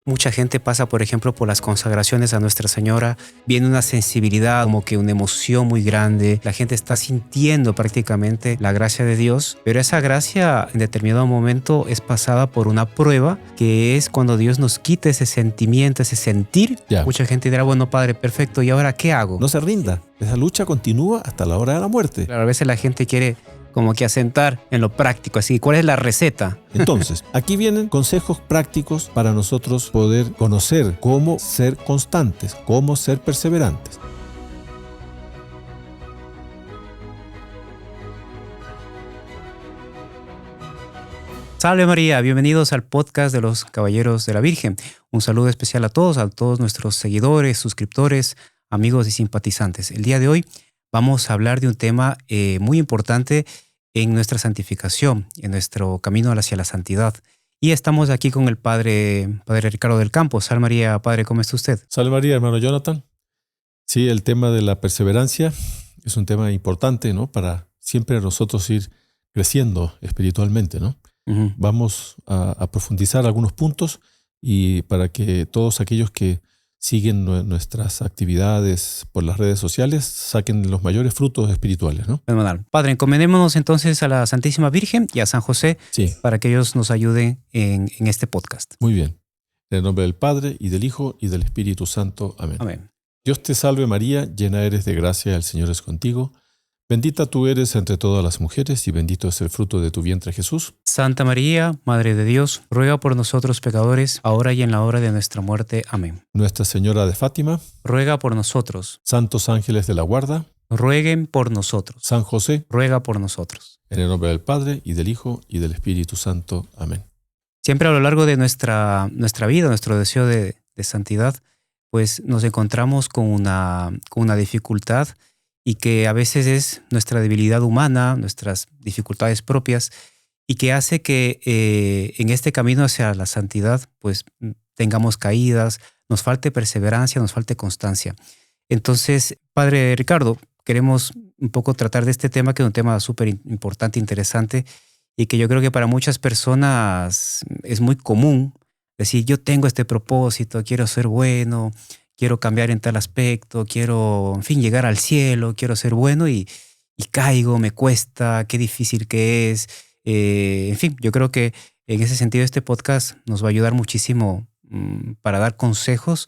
Mucha gente pasa, por ejemplo, por las consagraciones a Nuestra Señora, viene una sensibilidad, como que una emoción muy grande. La gente está sintiendo prácticamente la gracia de Dios, pero esa gracia en determinado momento es pasada por una prueba, que es cuando Dios nos quita ese sentimiento, ese sentir. Ya. Mucha gente dirá, bueno, Padre, perfecto, ¿y ahora qué hago? No se rinda. Esa lucha continúa hasta la hora de la muerte. Claro, a veces la gente quiere como que asentar en lo práctico, así, ¿cuál es la receta? Entonces, aquí vienen consejos prácticos para nosotros poder conocer cómo ser constantes, cómo ser perseverantes. Salve María, bienvenidos al podcast de los Caballeros de la Virgen. Un saludo especial a todos nuestros seguidores, suscriptores, amigos y simpatizantes. El día de hoy vamos a hablar de un tema muy importante en nuestra santificación, en nuestro camino hacia la santidad. Y estamos aquí con el Padre Ricardo del Campo. Salve María, Padre, ¿cómo está usted? Salve María, hermano Jonathan. Sí, el tema de la perseverancia es un tema importante, ¿no? Para siempre nosotros ir creciendo espiritualmente, ¿no? Uh-huh. Vamos a profundizar algunos puntos y para que todos aquellos que siguen nuestras actividades por las redes sociales saquen los mayores frutos espirituales, ¿no? Fenomenal. Padre, encomendémonos entonces a la Santísima Virgen y a San José, Sí. para que ellos nos ayuden en este podcast. Muy bien. En el nombre del Padre, y del Hijo, y del Espíritu Santo. Amén. Amén. Dios te salve María, llena eres de gracia, el Señor es contigo. Bendita tú eres entre todas las mujeres, y bendito es el fruto de tu vientre, Jesús. Santa María, Madre de Dios, ruega por nosotros pecadores, ahora y en la hora de nuestra muerte. Amén. Nuestra Señora de Fátima, Ruega por nosotros. santos ángeles de la guarda, Rueguen por nosotros. San José, Ruega por nosotros. en el nombre del Padre, y del Hijo, y del Espíritu Santo. Amén. Siempre a lo largo de nuestra vida, nuestro deseo de santidad, pues nos encontramos con una dificultad, y que a veces es nuestra debilidad humana, nuestras dificultades propias, y que hace que en este camino hacia la santidad pues tengamos caídas, nos falte perseverancia, nos falte constancia. Entonces, Padre Ricardo, queremos un poco tratar de este tema, que es un tema súper importante, interesante, y que yo creo que para muchas personas es muy común decir, yo tengo este propósito, quiero ser bueno, quiero cambiar en tal aspecto, quiero, en fin, llegar al cielo, quiero ser bueno y caigo, me cuesta, qué difícil que es. En fin, yo creo que en ese sentido este podcast nos va a ayudar muchísimo para dar consejos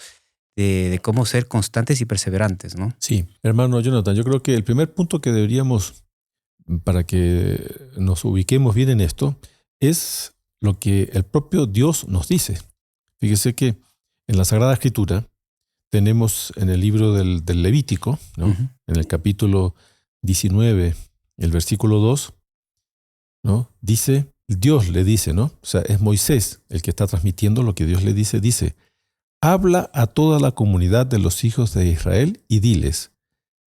de cómo ser constantes y perseverantes, ¿no? Sí, hermano Jonathan, yo creo que el primer punto que deberíamos, para que nos ubiquemos bien en esto, es lo que el propio Dios nos dice. Fíjese que en la Sagrada Escritura tenemos en el libro del Levítico, ¿no? Uh-huh. En el capítulo 19, el versículo 2, ¿no? Dice, Dios le dice, ¿no? O sea, es Moisés el que está transmitiendo lo que Dios le dice. Dice, habla a toda la comunidad de los hijos de Israel y diles,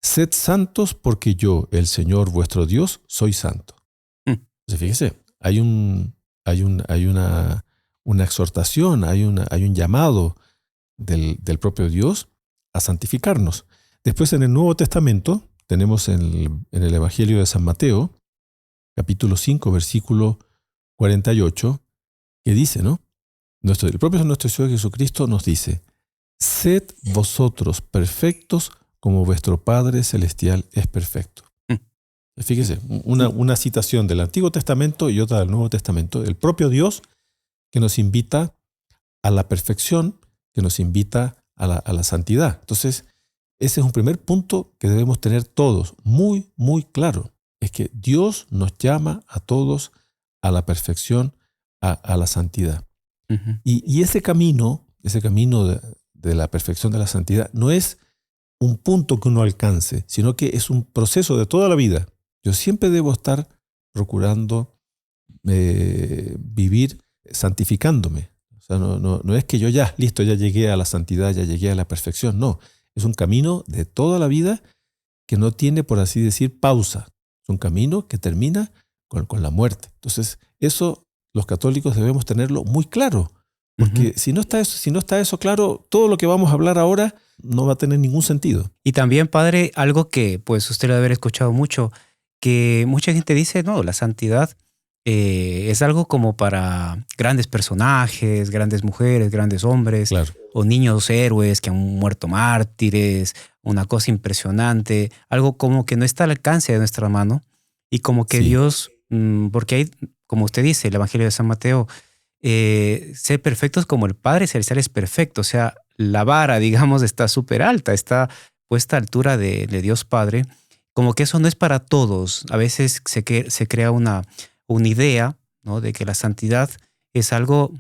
sed santos porque yo, el Señor vuestro Dios, soy santo. Entonces, fíjese, hay una exhortación, hay un llamado del propio Dios a santificarnos. Después en el Nuevo Testamento tenemos en el Evangelio de San Mateo, capítulo 5, versículo 48, que dice, ¿no? El propio nuestro Señor Jesucristo nos dice, sed vosotros perfectos como vuestro Padre Celestial es perfecto. Fíjese, una citación del Antiguo Testamento y otra del Nuevo Testamento, el propio Dios que nos invita a la perfección, que nos invita a la santidad. Entonces, ese es un primer punto que debemos tener todos muy, muy claro. Es que Dios nos llama a todos a la perfección, a la santidad. Uh-huh. Y ese camino de la perfección, de la santidad, no es un punto que uno alcance, sino que es un proceso de toda la vida. Yo siempre debo estar procurando vivir santificándome. O sea, no es que yo ya llegué a la santidad, ya llegué a la perfección. No, es un camino de toda la vida que no tiene, por así decir, pausa. Es un camino que termina con la muerte. Entonces, eso los católicos debemos tenerlo muy claro. Porque si no está eso claro, todo lo que vamos a hablar ahora no va a tener ningún sentido. Y también, Padre, algo que pues usted debe haber escuchado mucho, que mucha gente dice, no, la santidad es algo como para grandes personajes, grandes mujeres, grandes hombres, Claro. o niños héroes que han muerto mártires, una cosa impresionante, algo como que no está al alcance de nuestra mano y como que Sí, Dios, porque hay, como usted dice, el Evangelio de San Mateo, ser perfectos como el Padre Celestial es perfecto, o sea, la vara, digamos, está súper alta, está puesta a altura de Dios Padre, como que eso no es para todos. A veces se crea una idea, ¿no?, de que la santidad es algo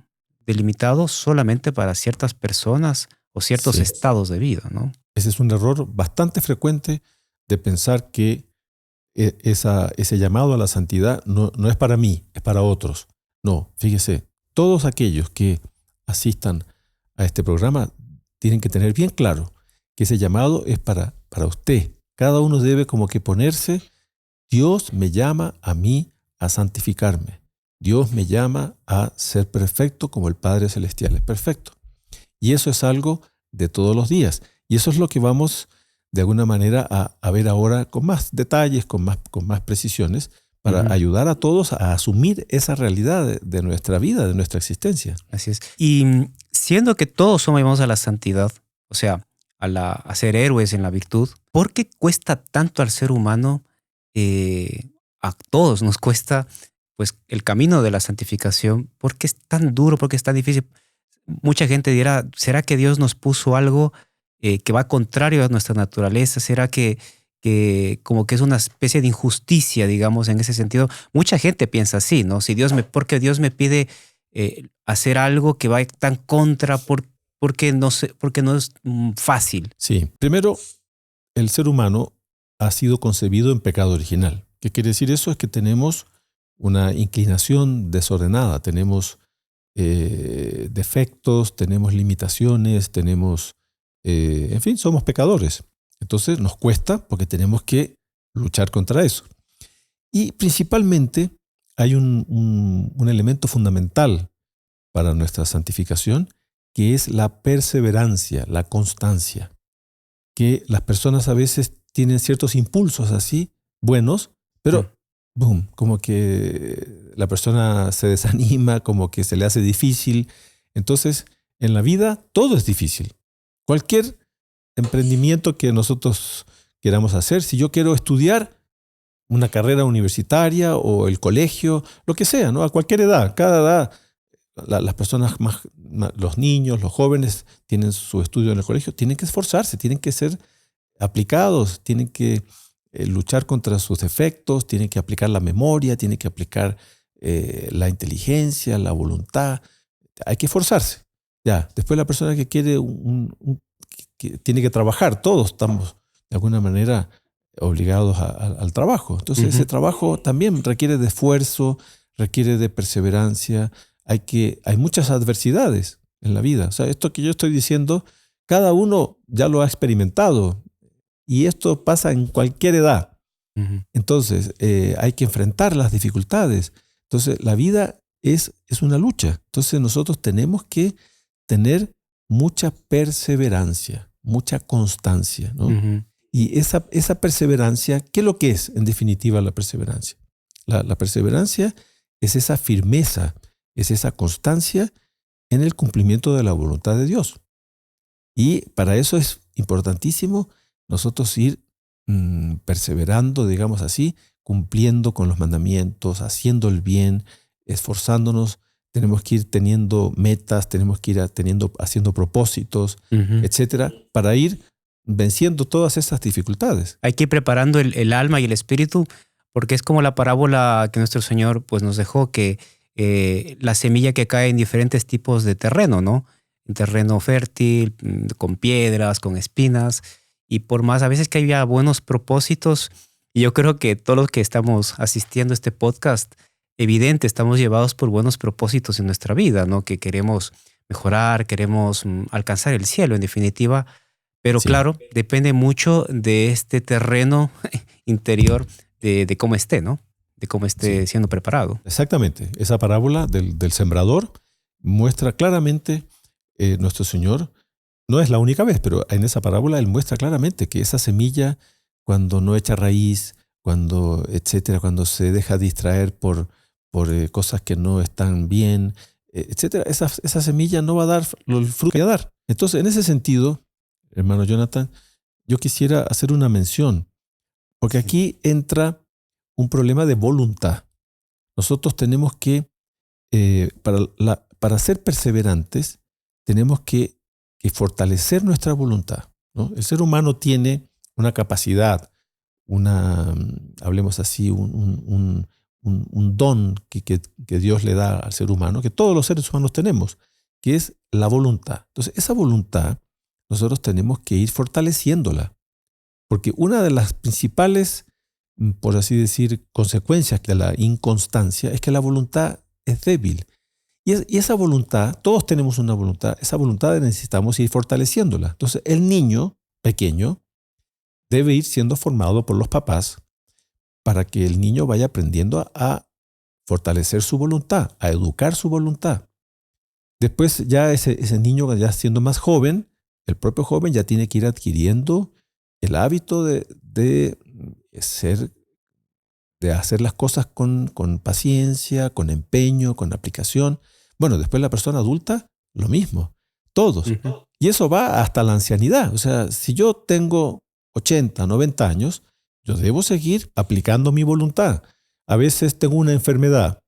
delimitado solamente para ciertas personas o ciertos sí. estados de vida, ¿no? Ese es un error bastante frecuente de pensar que ese llamado a la santidad no es para mí, es para otros. No, fíjese, todos aquellos que asistan a este programa tienen que tener bien claro que ese llamado es para usted. Cada uno debe como que ponerse, Dios me llama a mí a santificarme. Dios me llama a ser perfecto como el Padre Celestial es perfecto. Y eso es algo de todos los días. Y eso es lo que vamos de alguna manera a ver ahora con más detalles, con más precisiones, para Ujú. ayudar a todos a asumir esa realidad de nuestra vida, de nuestra existencia. Así es. Y siendo que todos somos llamados a la santidad, o sea, a ser héroes en la virtud, ¿por qué cuesta tanto al ser humano? A todos nos cuesta pues el camino de la santificación. ¿Por qué es tan duro? ¿Por qué es tan difícil? Mucha gente dirá, ¿será que Dios nos puso algo que va contrario a nuestra naturaleza? ¿Será que como que es una especie de injusticia, digamos, en ese sentido? Mucha gente piensa así, ¿no? Si porque Dios me pide hacer algo que va tan contra, porque no es fácil. Sí, primero, el ser humano ha sido concebido en pecado original. ¿Qué quiere decir eso? Es que tenemos una inclinación desordenada, tenemos defectos, tenemos limitaciones, tenemos, en fin, somos pecadores. Entonces nos cuesta porque tenemos que luchar contra eso. Y principalmente hay un elemento fundamental para nuestra santificación, que es la perseverancia, la constancia. Que las personas a veces tienen ciertos impulsos así, buenos, Mm. pero boom, como que la persona se desanima, como que se le hace difícil. Entonces, en la vida todo es difícil. Cualquier emprendimiento que nosotros queramos hacer, si yo quiero estudiar una carrera universitaria o el colegio, lo que sea, ¿no? A cualquier edad, cada edad, las personas los niños, los jóvenes tienen su estudio en el colegio, tienen que esforzarse, tienen que ser aplicados, tienen que luchar contra sus defectos, tienen que aplicar la memoria, tienen que aplicar la inteligencia, la voluntad. Hay que esforzarse. Ya, después la persona que quiere que tiene que trabajar, todos estamos de alguna manera obligados al trabajo. Entonces ese Ujú. trabajo también requiere de esfuerzo, requiere de perseverancia. Hay muchas adversidades en la vida. O sea, esto que yo estoy diciendo, cada uno ya lo ha experimentado y esto pasa en cualquier edad. Ujú. Entonces, hay que enfrentar las dificultades. Entonces, la vida es una lucha. Entonces, nosotros tenemos que tener mucha perseverancia, mucha constancia, ¿no? Ujú. Y esa perseverancia, ¿qué es lo que es en definitiva la perseverancia? La perseverancia es esa firmeza, es esa constancia en el cumplimiento de la voluntad de Dios. Y para eso es importantísimo nosotros ir perseverando, digamos así, cumpliendo con los mandamientos, haciendo el bien, esforzándonos. Tenemos que ir teniendo metas, tenemos que ir haciendo propósitos, Ujú. etcétera, para ir venciendo todas esas dificultades. Hay que ir preparando el alma y el espíritu, porque es como la parábola que nuestro Señor pues, nos dejó, que la semilla que cae en diferentes tipos de terreno, ¿no? En terreno fértil, con piedras, con espinas, y por más a veces que haya buenos propósitos, y yo creo que todos los que estamos asistiendo a este podcast, evidente, estamos llevados por buenos propósitos en nuestra vida, ¿no? Que queremos mejorar, queremos alcanzar el cielo, en definitiva. Pero Sí, claro, depende mucho de este terreno interior, de cómo esté, ¿no? De cómo esté sí, siendo preparado. exactamente. Esa parábola del sembrador muestra claramente nuestro Señor. No es la única vez, pero en esa parábola Él muestra claramente que esa semilla, cuando no echa raíz, cuando, etcétera, cuando se deja distraer por cosas que no están bien, etcétera, esa semilla no va a dar el fruto que va a dar. Entonces, en ese sentido, hermano Jonathan, yo quisiera hacer una mención, porque aquí entra un problema de voluntad. Nosotros tenemos que, para ser perseverantes, tenemos que fortalecer nuestra voluntad, ¿no? El ser humano tiene una capacidad, hablemos así, un don que Dios le da al ser humano, que todos los seres humanos tenemos, que es la voluntad. Entonces, esa voluntad nosotros tenemos que ir fortaleciéndola, porque una de las principales, por así decir, consecuencias de la inconstancia es que la voluntad es débil. Y esa voluntad, todos tenemos una voluntad, esa voluntad necesitamos ir fortaleciéndola. Entonces, el niño pequeño debe ir siendo formado por los papás para que el niño vaya aprendiendo a fortalecer su voluntad, a educar su voluntad. Después ya ese niño, ya siendo más joven, el propio joven ya tiene que ir adquiriendo el hábito de hacer las cosas con paciencia, con empeño, con aplicación. Bueno, después la persona adulta, lo mismo, todos. Uh-huh. Y eso va hasta la ancianidad. O sea, si yo tengo 80, 90 años, yo debo seguir aplicando mi voluntad. A veces tengo una enfermedad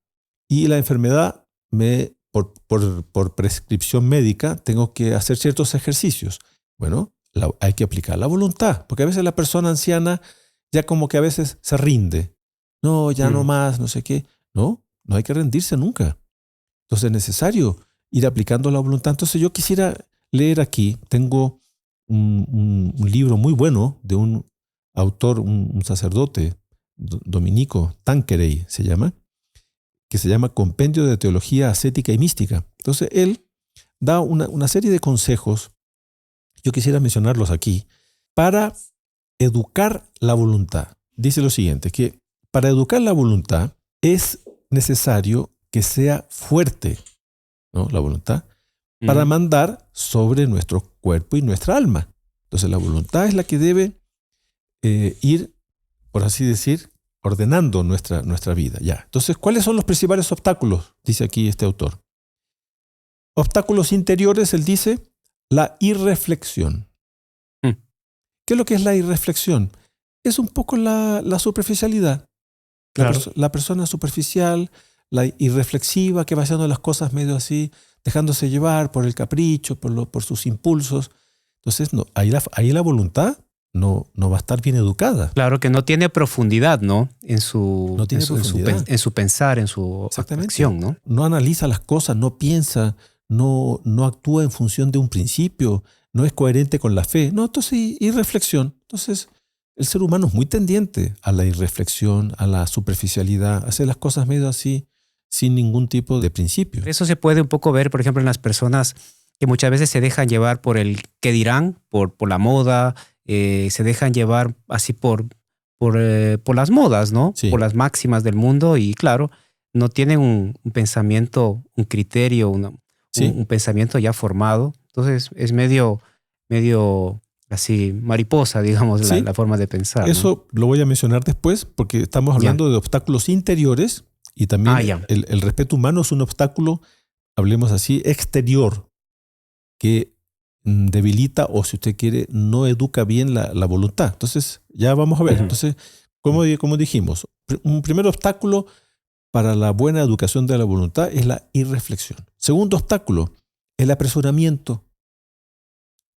y la enfermedad por prescripción médica tengo que hacer ciertos ejercicios. Bueno, hay que aplicar la voluntad, porque a veces la persona anciana ya como que a veces se rinde. No, ya no más, no sé qué. No hay que rendirse nunca. Entonces es necesario ir aplicando la voluntad. Entonces yo quisiera leer aquí, tengo un libro muy bueno de un autor, un sacerdote dominico, Tanqueray se llama, que se llama Compendio de Teología Ascética y Mística. Entonces él da una serie de consejos, yo quisiera mencionarlos aquí, para educar la voluntad. Dice lo siguiente, que para educar la voluntad es necesario que sea fuerte, ¿no? La voluntad, para mandar sobre nuestro cuerpo y nuestra alma. Entonces la voluntad es la que debe ir, por así decir, ordenando nuestra vida. Ya. Entonces, ¿cuáles son los principales obstáculos? Dice aquí este autor. Obstáculos interiores, él dice, la irreflexión. ¿Qué es lo que es la irreflexión? Es un poco la superficialidad. Claro. La persona superficial, la irreflexiva, que va haciendo las cosas medio así, dejándose llevar por el capricho, por sus impulsos. Entonces, no, ahí la voluntad no va a estar bien educada. Claro, que no tiene profundidad, ¿no? En su pensar, en su acción, ¿no? No analiza las cosas, no piensa, no actúa en función de un principio, no es coherente con la fe. No, entonces, irreflexión. Entonces, el ser humano es muy tendiente a la irreflexión, a la superficialidad, a hacer las cosas medio así, sin ningún tipo de principio. Eso se puede un poco ver, por ejemplo, en las personas que muchas veces se dejan llevar por el qué dirán, por la moda, se dejan llevar así por las modas, ¿no? Sí. Por las máximas del mundo y claro, no tienen un pensamiento, un criterio, un pensamiento ya formado. Entonces es medio así mariposa, digamos, sí. la forma de pensar. Eso, ¿no? Lo voy a mencionar después porque estamos hablando de obstáculos interiores y también el respeto humano es un obstáculo, hablemos así, exterior, que debilita o, si usted quiere, no educa bien la voluntad. Entonces, ya vamos a ver. Uh-huh. Entonces, como dijimos, un primer obstáculo para la buena educación de la voluntad es la irreflexión. Segundo obstáculo, el apresuramiento,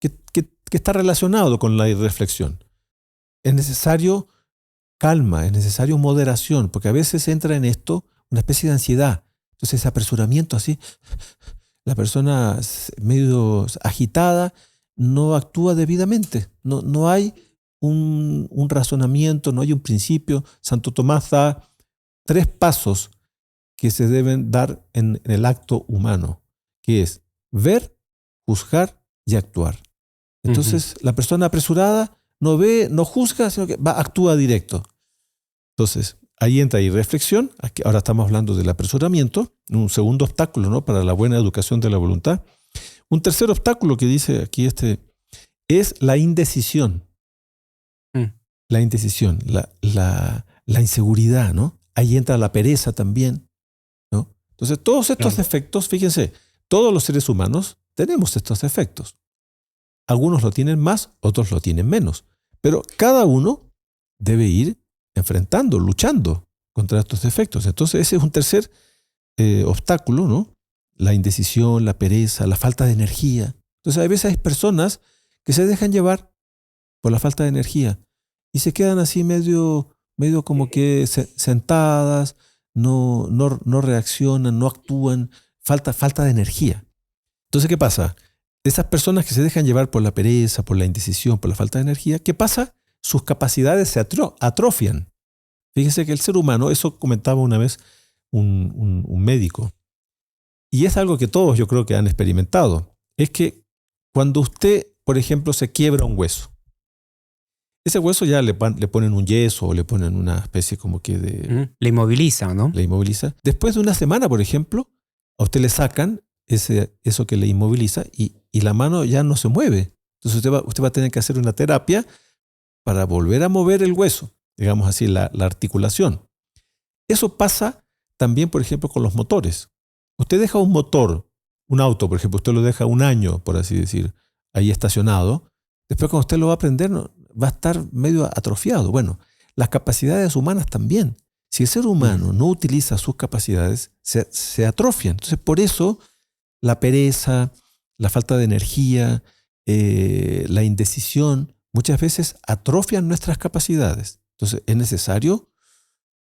que está relacionado con la irreflexión. Es necesario calma, es necesario moderación, porque a veces entra en esto una especie de ansiedad. Entonces, ese apresuramiento así, la persona medio agitada no actúa debidamente. No hay un razonamiento, no hay un principio. Santo Tomás da 3 pasos que se deben dar en el acto humano, que es ver, juzgar y actuar. Entonces, la persona apresurada no ve, no juzga, sino que actúa directo. Entonces, ahí entra irreflexión. Aquí, ahora estamos hablando del apresuramiento, un segundo obstáculo, ¿no?, para la buena educación de la voluntad. Un tercer obstáculo que dice aquí es la indecisión. La indecisión, la inseguridad, ¿no? Ahí entra la pereza también. Entonces, todos estos defectos, fíjense, todos los seres humanos tenemos estos defectos. Algunos lo tienen más, otros lo tienen menos. Pero cada uno debe ir enfrentando, luchando contra estos defectos. Entonces, ese es un tercer obstáculo, ¿no? La indecisión, la pereza, la falta de energía. Entonces, a veces hay personas que se dejan llevar por la falta de energía y se quedan así medio como que sentadas, no reaccionan, no actúan, falta de energía. Entonces, ¿qué pasa? Esas personas que se dejan llevar por la pereza, por la indecisión, por la falta de energía, ¿qué pasa? Sus capacidades se atrofian. Fíjense que el ser humano, eso comentaba una vez un médico, y es algo que todos yo creo que han experimentado, es que cuando usted, por ejemplo, se quiebra un hueso, ese hueso ya le ponen un yeso o le ponen una especie como que de... Le inmoviliza, ¿no? Le inmoviliza. Después de una semana, por ejemplo, a usted le sacan eso que le inmoviliza y la mano ya no se mueve. Entonces usted va a tener que hacer una terapia para volver a mover el hueso, digamos así, la articulación. Eso pasa también, por ejemplo, con los motores. Usted deja un motor, un auto, por ejemplo, usted lo deja un año, por así decir, ahí estacionado. Después cuando usted lo va a prender, va a estar medio atrofiado. Bueno, las capacidades humanas también. Si el ser humano no utiliza sus capacidades, se atrofian. Entonces, por eso la pereza, la falta de energía, la indecisión, muchas veces atrofian nuestras capacidades. Entonces, es necesario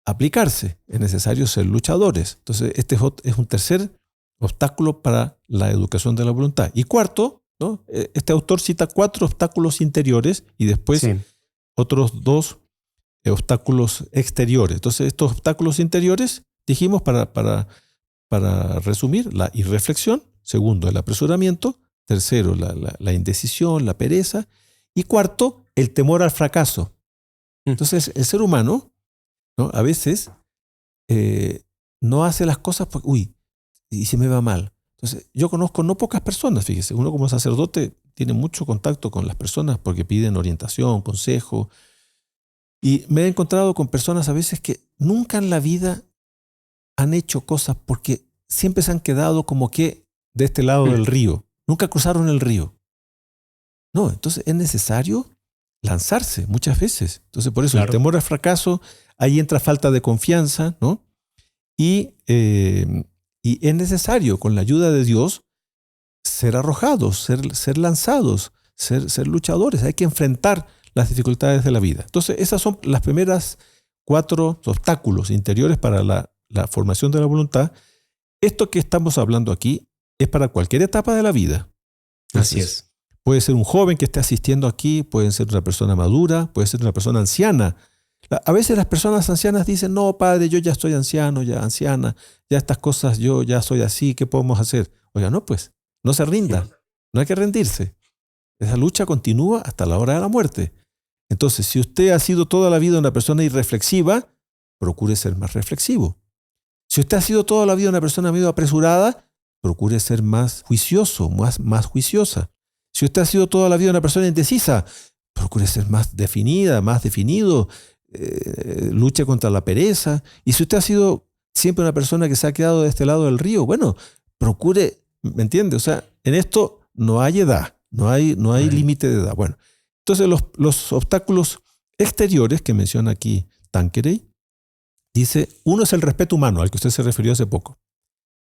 aplicarse, es necesario ser luchadores. Entonces, este es un tercer obstáculo para la educación de la voluntad. Y cuarto, ¿no? Este autor cita 4 obstáculos interiores y después otros 2 obstáculos exteriores. Entonces, estos obstáculos interiores, dijimos para resumir, la irreflexión. Segundo, el apresuramiento. Tercero, la indecisión, la pereza. Y cuarto, el temor al fracaso. Entonces, el ser humano, ¿no? A veces no hace las cosas porque, y se me va mal. Entonces, yo conozco no pocas personas, fíjese, uno como sacerdote tiene mucho contacto con las personas porque piden orientación, consejo. Y me he encontrado con personas a veces que nunca en la vida han hecho cosas porque siempre se han quedado como que de este lado del río. Nunca cruzaron el río. No, entonces es necesario lanzarse muchas veces. Entonces por eso el temor al fracaso, ahí entra falta de confianza, ¿no? Y es necesario, con la ayuda de Dios, ser arrojados, ser lanzados, ser luchadores. Hay que enfrentar las dificultades de la vida. Entonces, esas son las primeras 4 obstáculos interiores para la formación de la voluntad. Esto que estamos hablando aquí es para cualquier etapa de la vida. Así es. Puede ser un joven que esté asistiendo aquí, puede ser una persona madura, puede ser una persona anciana. A veces las personas ancianas dicen, no, padre, yo ya estoy anciano, ya anciana, ya estas cosas, yo ya soy así, ¿qué podemos hacer? Oiga, no, pues, no se rinda, no hay que rendirse. Esa lucha continúa hasta la hora de la muerte. Entonces, si usted ha sido toda la vida una persona irreflexiva, procure ser más reflexivo. Si usted ha sido toda la vida una persona medio apresurada, procure ser más juicioso, más juiciosa. Si usted ha sido toda la vida una persona indecisa, procure ser más definida, más definido, luche contra la pereza. Y si usted ha sido siempre una persona que se ha quedado de este lado del río, bueno, procure, ¿me entiende? O sea, en esto no hay edad, no hay límite de edad. Bueno, entonces los obstáculos exteriores que menciona aquí Tanqueray, dice, uno es el respeto humano, al que usted se refirió hace poco.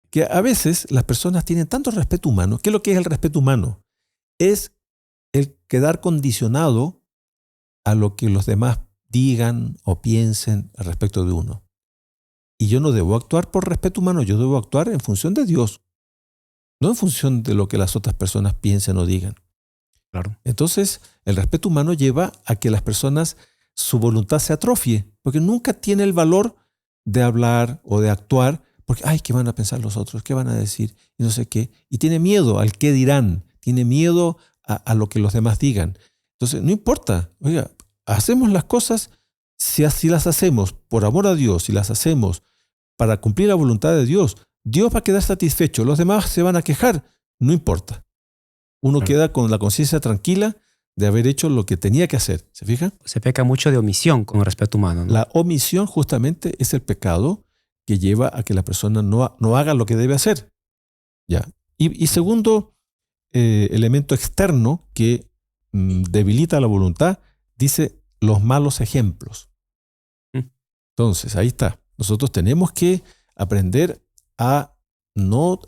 Que a veces las personas tienen tanto respeto humano. ¿Qué es lo que es el respeto humano? Es el quedar condicionado a lo que los demás digan o piensen al respecto de uno. Y yo no debo actuar por respeto humano, yo debo actuar en función de Dios, no en función de lo que las otras personas piensen o digan. Claro. Entonces, el respeto humano lleva a que las personas, su voluntad se atrofie, porque nunca tiene el valor de hablar o de actuar, porque, ¿qué van a pensar los otros? ¿Qué van a decir? Y no sé qué. Y tiene miedo al qué dirán, tiene miedo a lo que los demás digan. Entonces, no importa. Oiga, hacemos las cosas, si las hacemos por amor a Dios, si las hacemos para cumplir la voluntad de Dios, Dios va a quedar satisfecho. Los demás se van a quejar, no importa. Uno queda con la conciencia tranquila de haber hecho lo que tenía que hacer. ¿Se fijan? Se peca mucho de omisión con el respeto humano, ¿no? La omisión justamente es el pecado que lleva a que la persona no haga lo que debe hacer. ¿Ya? Y segundo elemento externo que debilita la voluntad, dice los malos ejemplos. Entonces, ahí está. Nosotros tenemos que aprender a no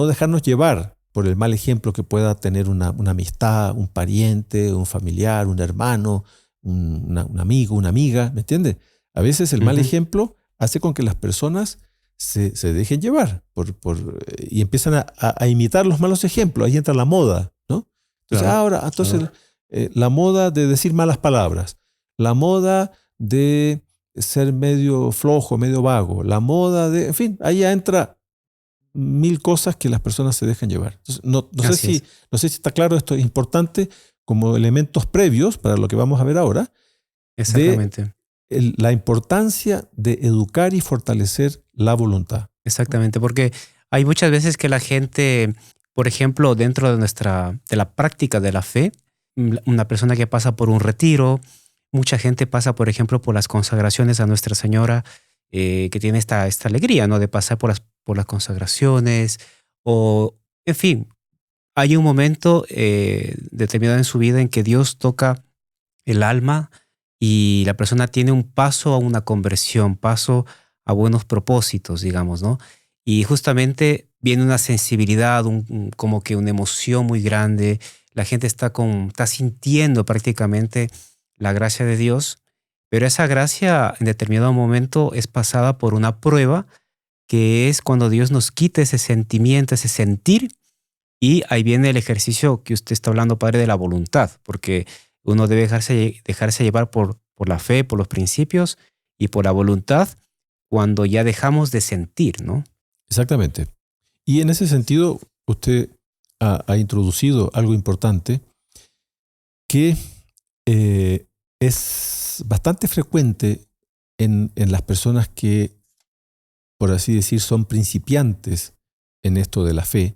dejarnos llevar por el mal ejemplo que pueda tener una amistad, un pariente, un familiar, un hermano, un amigo, una amiga, ¿me entiendes? A veces el mal ejemplo hace con que las personas se dejen llevar y empiezan a imitar los malos ejemplos. Ahí entra la moda, ¿no? Entonces, la moda de decir malas palabras, la moda de ser medio flojo, medio vago, la moda de, en fin, ahí ya entra 1000 cosas que las personas se dejan llevar. Entonces, no sé si está claro, esto es importante como elementos previos para lo que vamos a ver ahora. Exactamente. La importancia de educar y fortalecer la voluntad. Exactamente, porque hay muchas veces que la gente, por ejemplo, dentro de la práctica de la fe, una persona que pasa por un retiro, mucha gente pasa, por ejemplo, por las consagraciones a Nuestra Señora, que tiene esta alegría, ¿no? De pasar por las consagraciones, o, en fin, hay un momento determinado en su vida en que Dios toca el alma y la persona tiene un paso a una conversión, paso a buenos propósitos, digamos, ¿no? Y justamente viene una sensibilidad, como que una emoción muy grande. La gente está sintiendo prácticamente la gracia de Dios, pero esa gracia en determinado momento es pasada por una prueba, que es cuando Dios nos quita ese sentimiento, ese sentir, y ahí viene el ejercicio que usted está hablando, padre, de la voluntad, porque uno debe dejarse llevar por la fe, por los principios y por la voluntad cuando ya dejamos de sentir, ¿no? Exactamente. Y en ese sentido, usted ha introducido algo importante que es bastante frecuente en las personas que, por así decir, son principiantes en esto de la fe.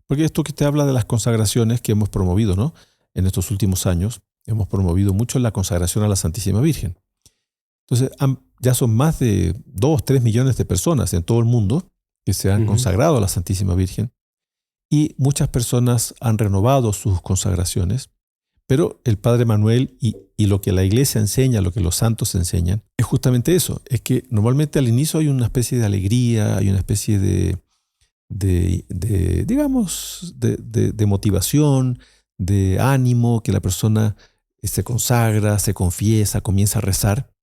Porque esto que te habla de las consagraciones que hemos promovido, ¿no? En estos últimos años, hemos promovido mucho la consagración a la Santísima Virgen. Entonces, ya son más de 2-3 millones de personas en todo el mundo que se han consagrado a la Santísima Virgen, y muchas personas han renovado sus consagraciones, pero el Padre Manuel y lo que la Iglesia enseña, lo que los santos enseñan, es justamente eso, es que normalmente al inicio hay una especie de alegría, hay una especie de motivación, de ánimo, que la persona se consagra, se confiesa, comienza a rezar,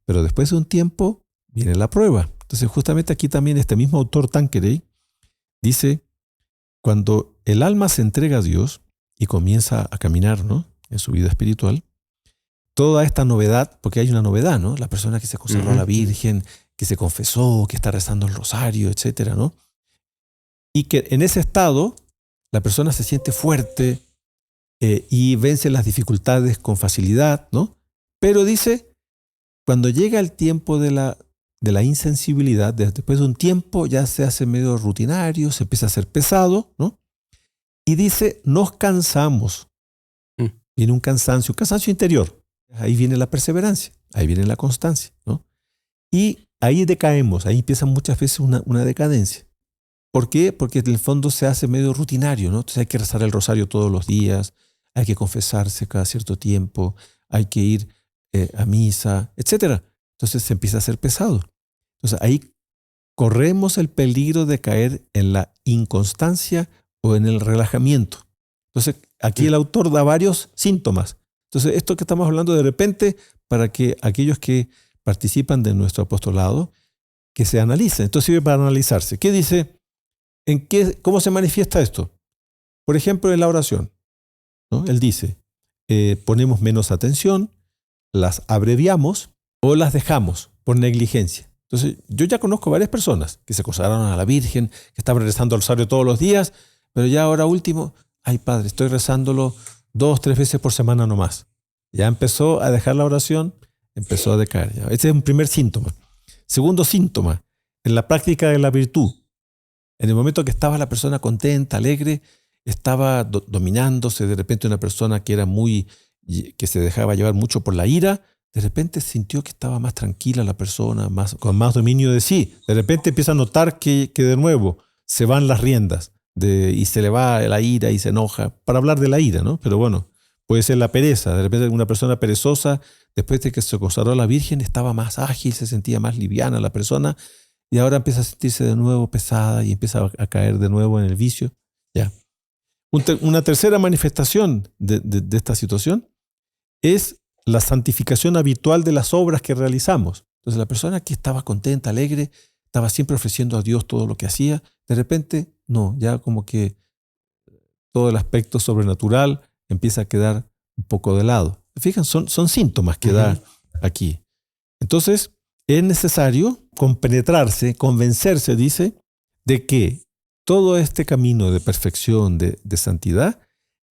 pero después de un tiempo viene la prueba. Entonces justamente aquí también este mismo autor Tanqueray dice, cuando el alma se entrega a Dios y comienza a caminar, ¿no?, en su vida espiritual, toda esta novedad, porque hay una novedad, ¿no? La persona que se consagró a la Virgen, que se confesó, que está rezando el rosario, etcétera, ¿no? Y que en ese estado la persona se siente fuerte y vence las dificultades con facilidad, ¿no? Pero dice, cuando llega el tiempo de la insensibilidad, después de un tiempo ya se hace medio rutinario, se empieza a hacer pesado, ¿no? Y dice, nos cansamos. Viene un cansancio interior. Ahí viene la perseverancia, ahí viene la constancia, ¿no? Y ahí decaemos, ahí empieza muchas veces una decadencia. ¿Por qué? Porque en el fondo se hace medio rutinario, ¿no? Entonces hay que rezar el rosario todos los días, hay que confesarse cada cierto tiempo, hay que ir a misa, etc. Entonces se empieza a hacer pesado. Entonces ahí corremos el peligro de caer en la inconstancia o en el relajamiento. Entonces aquí el autor da varios síntomas. Entonces esto que estamos hablando de repente, para que aquellos que participan de nuestro apostolado, que se analicen. Entonces sirve para analizarse. ¿Qué dice? ¿Cómo se manifiesta esto? Por ejemplo, en la oración, ¿no? Él dice, ponemos menos atención, las abreviamos o las dejamos por negligencia. Entonces, yo ya conozco varias personas que se consagraron a la Virgen, que estaban rezando el rosario todos los días, pero ya ahora último, ay Padre, estoy rezándolo 2-3 veces por semana nomás. Ya empezó a dejar la oración, empezó a decaer. ¿Ya? Ese es un primer síntoma. Segundo síntoma, en la práctica de la virtud. En el momento que estaba la persona contenta, alegre, estaba dominándose de repente una persona que era que se dejaba llevar mucho por la ira, de repente sintió que estaba más tranquila la persona, con más dominio de sí. De repente empieza a notar que de nuevo se van las riendas y se le va la ira y se enoja. Para hablar de la ira, ¿no? Pero bueno, puede ser la pereza. De repente una persona perezosa, después de que se consagró a la Virgen, estaba más ágil, se sentía más liviana la persona y ahora empieza a sentirse de nuevo pesada y empieza a caer de nuevo en el vicio. Ya. Una tercera manifestación de esta situación es la santificación habitual de las obras que realizamos. Entonces la persona que estaba contenta, alegre, estaba siempre ofreciendo a Dios todo lo que hacía, de repente, no, ya como que todo el aspecto sobrenatural empieza a quedar un poco de lado. Fíjense, son síntomas que da aquí. Entonces, es necesario compenetrarse, convencerse, dice, de que todo este camino de perfección, de santidad,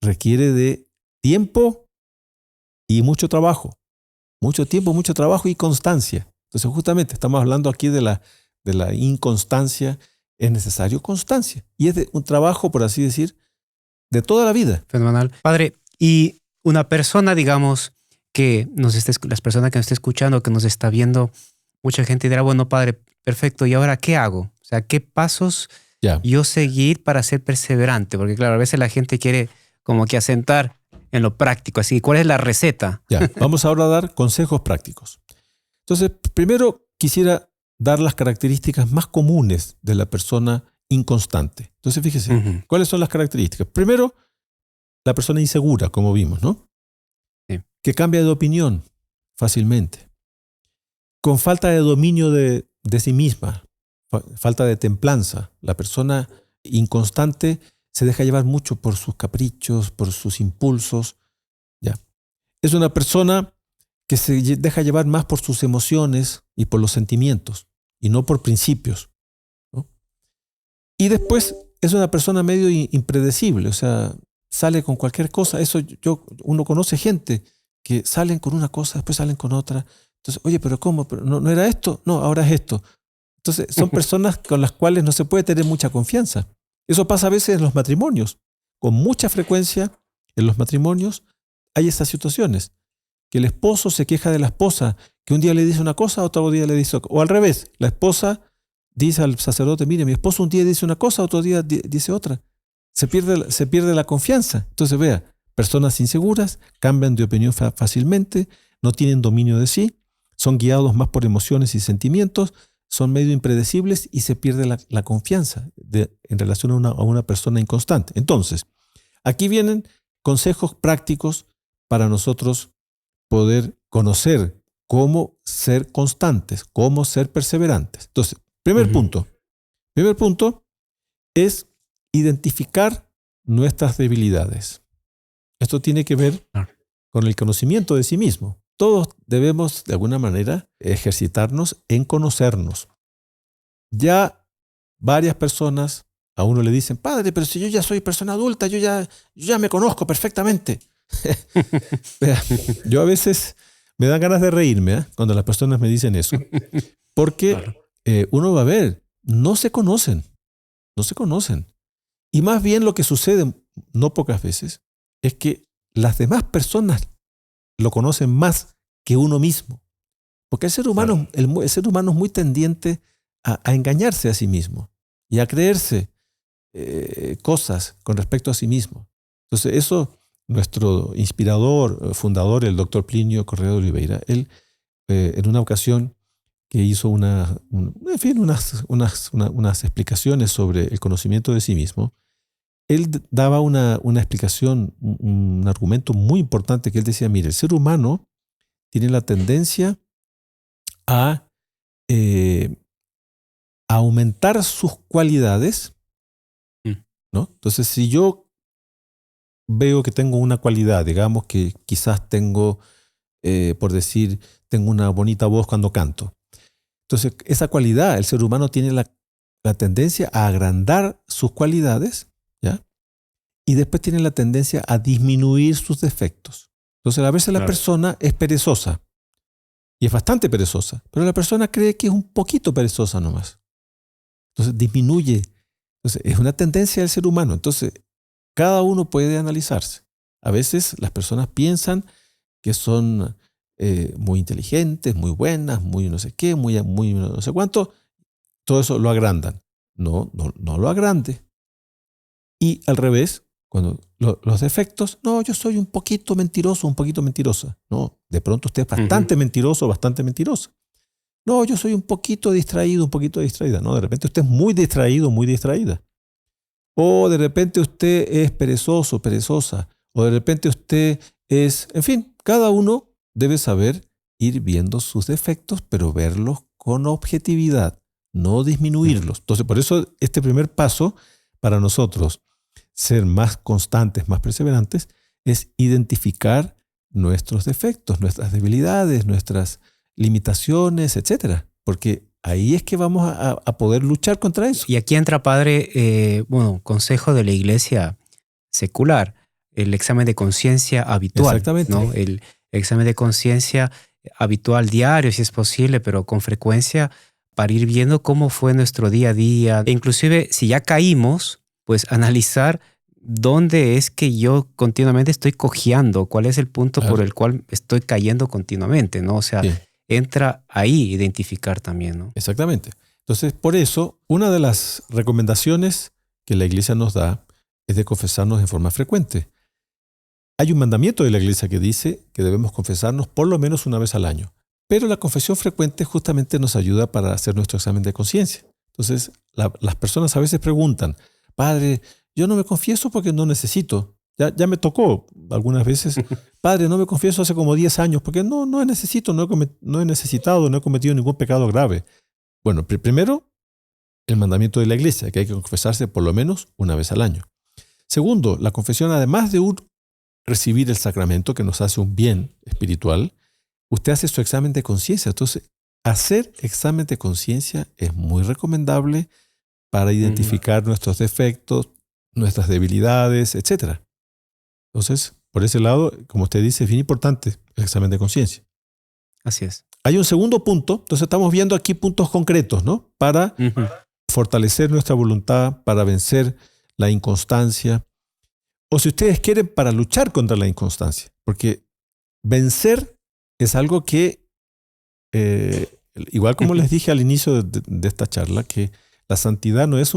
requiere de tiempo y mucho trabajo. Mucho tiempo, mucho trabajo y constancia. Entonces, justamente estamos hablando aquí de la inconstancia. Es necesario constancia. Y es un trabajo, por así decir, de toda la vida. Fenomenal. Padre, y una persona, digamos, las personas que nos esté escuchando, que nos está viendo, mucha gente dirá, bueno, Padre, perfecto, ¿y ahora qué hago? O sea, ¿qué pasos yo seguir para ser perseverante? Porque claro, a veces la gente quiere como que asentar en lo práctico. Así, ¿cuál es la receta? Vamos ahora a dar consejos prácticos. Entonces, primero quisiera dar las características más comunes de la persona inconstante. Entonces, fíjese, ¿cuáles son las características? Primero, la persona insegura, como vimos, ¿no? Sí. Que cambia de opinión fácilmente. Con falta de dominio de sí misma, falta de templanza. La persona inconstante se deja llevar mucho por sus caprichos, por sus impulsos. Ya. Es una persona que se deja llevar más por sus emociones y por los sentimientos, y no por principios, ¿no? Y después es una persona medio impredecible, o sea, sale con cualquier cosa. Uno conoce gente que salen con una cosa, después salen con otra. Entonces, oye, ¿pero cómo? ¿Pero no era esto? No, ahora es esto. Entonces, son personas con las cuales no se puede tener mucha confianza. Eso pasa a veces en los matrimonios. Con mucha frecuencia en los matrimonios hay esas situaciones. Que el esposo se queja de la esposa, que un día le dice una cosa, otro día le dice otra. O al revés, la esposa dice al sacerdote, mire, mi esposo un día dice una cosa, otro día dice otra. Se pierde la confianza. Entonces, vea, personas inseguras cambian de opinión fácilmente, no tienen dominio de sí, son guiados más por emociones y sentimientos, son medio impredecibles y se pierde la confianza en relación a una persona inconstante. Entonces, aquí vienen consejos prácticos para nosotros poder conocer cómo ser constantes, cómo ser perseverantes. Entonces, primer punto es identificar nuestras debilidades. Esto tiene que ver con el conocimiento de sí mismo. Todos debemos, de alguna manera, ejercitarnos en conocernos. Ya varias personas a uno le dicen, Padre, pero si yo ya soy persona adulta, yo ya me conozco perfectamente. Yo a veces me dan ganas de reírme cuando las personas me dicen eso. Porque uno va a ver, no se conocen. Y más bien lo que sucede, no pocas veces, es que las demás personas lo conocen más que uno mismo. Porque el ser humano es muy tendiente a engañarse a sí mismo y a creerse cosas con respecto a sí mismo. Entonces eso, nuestro inspirador, fundador, el doctor Plinio Correa de Oliveira, él en una ocasión que hizo unas explicaciones sobre el conocimiento de sí mismo, él daba una explicación, un argumento muy importante que él decía, mire, el ser humano tiene la tendencia a aumentar sus cualidades, ¿no? Entonces, si yo veo que tengo una cualidad, digamos que quizás tengo, por decir, tengo una bonita voz cuando canto. Entonces, esa cualidad, el ser humano tiene la tendencia a agrandar sus cualidades, ¿ya? Y después tiene la tendencia a disminuir sus defectos. Entonces, a veces la persona es perezosa, y es bastante perezosa, pero la persona cree que es un poquito perezosa nomás. Entonces, disminuye. Entonces, es una tendencia del ser humano. Entonces, cada uno puede analizarse. A veces las personas piensan que son muy inteligentes, muy buenas, muy no sé qué, muy no sé cuánto. Todo eso lo agrandan. No lo agrande. Y al revés, cuando los defectos, no, yo soy un poquito mentiroso, un poquito mentirosa. No, de pronto usted es bastante mentiroso, bastante mentirosa. No, yo soy un poquito distraído, un poquito distraída. No, de repente usted es muy distraído, muy distraída. O de repente usted es perezoso, perezosa. O de repente usted es, en fin, cada uno debe saber ir viendo sus defectos, pero verlos con objetividad, no disminuirlos. Entonces, por eso este primer paso para nosotros, ser más constantes, más perseverantes, es identificar nuestros defectos, nuestras debilidades, nuestras limitaciones, etcétera. Porque ahí es que vamos a poder luchar contra eso. Y aquí entra, padre, consejo de la iglesia secular, el examen de conciencia habitual. Exactamente. ¿No? El examen de conciencia habitual diario, si es posible, pero con frecuencia, para ir viendo cómo fue nuestro día a día. E inclusive, si ya caímos, pues analizar dónde es que yo continuamente estoy cojeando, cuál es el punto por el cual estoy cayendo continuamente, ¿no? O sea, entra ahí identificar también, ¿no? Exactamente. Entonces, por eso, una de las recomendaciones que la iglesia nos da es de confesarnos en forma frecuente. Hay un mandamiento de la iglesia que dice que debemos confesarnos por lo menos una vez al año. Pero la confesión frecuente justamente nos ayuda para hacer nuestro examen de conciencia. Entonces, las personas a veces preguntan, Padre, yo no me confieso porque no necesito. Ya me tocó algunas veces, Padre, no me confieso hace como 10 años porque no necesito, no he necesitado, no he cometido ningún pecado grave. Bueno, primero, el mandamiento de la iglesia, que hay que confesarse por lo menos una vez al año. Segundo, la confesión, además de recibir el sacramento que nos hace un bien espiritual, usted hace su examen de conciencia. Entonces, hacer examen de conciencia es muy recomendable para identificar nuestros defectos, nuestras debilidades, etc. Entonces, por ese lado, como usted dice, es bien importante el examen de conciencia. Así es. Hay un segundo punto. Entonces, estamos viendo aquí puntos concretos, ¿no? Para fortalecer nuestra voluntad, para vencer la inconstancia. O si ustedes quieren, para luchar contra la inconstancia. Porque vencer es algo que, igual como les dije al inicio de esta charla, que la santidad no es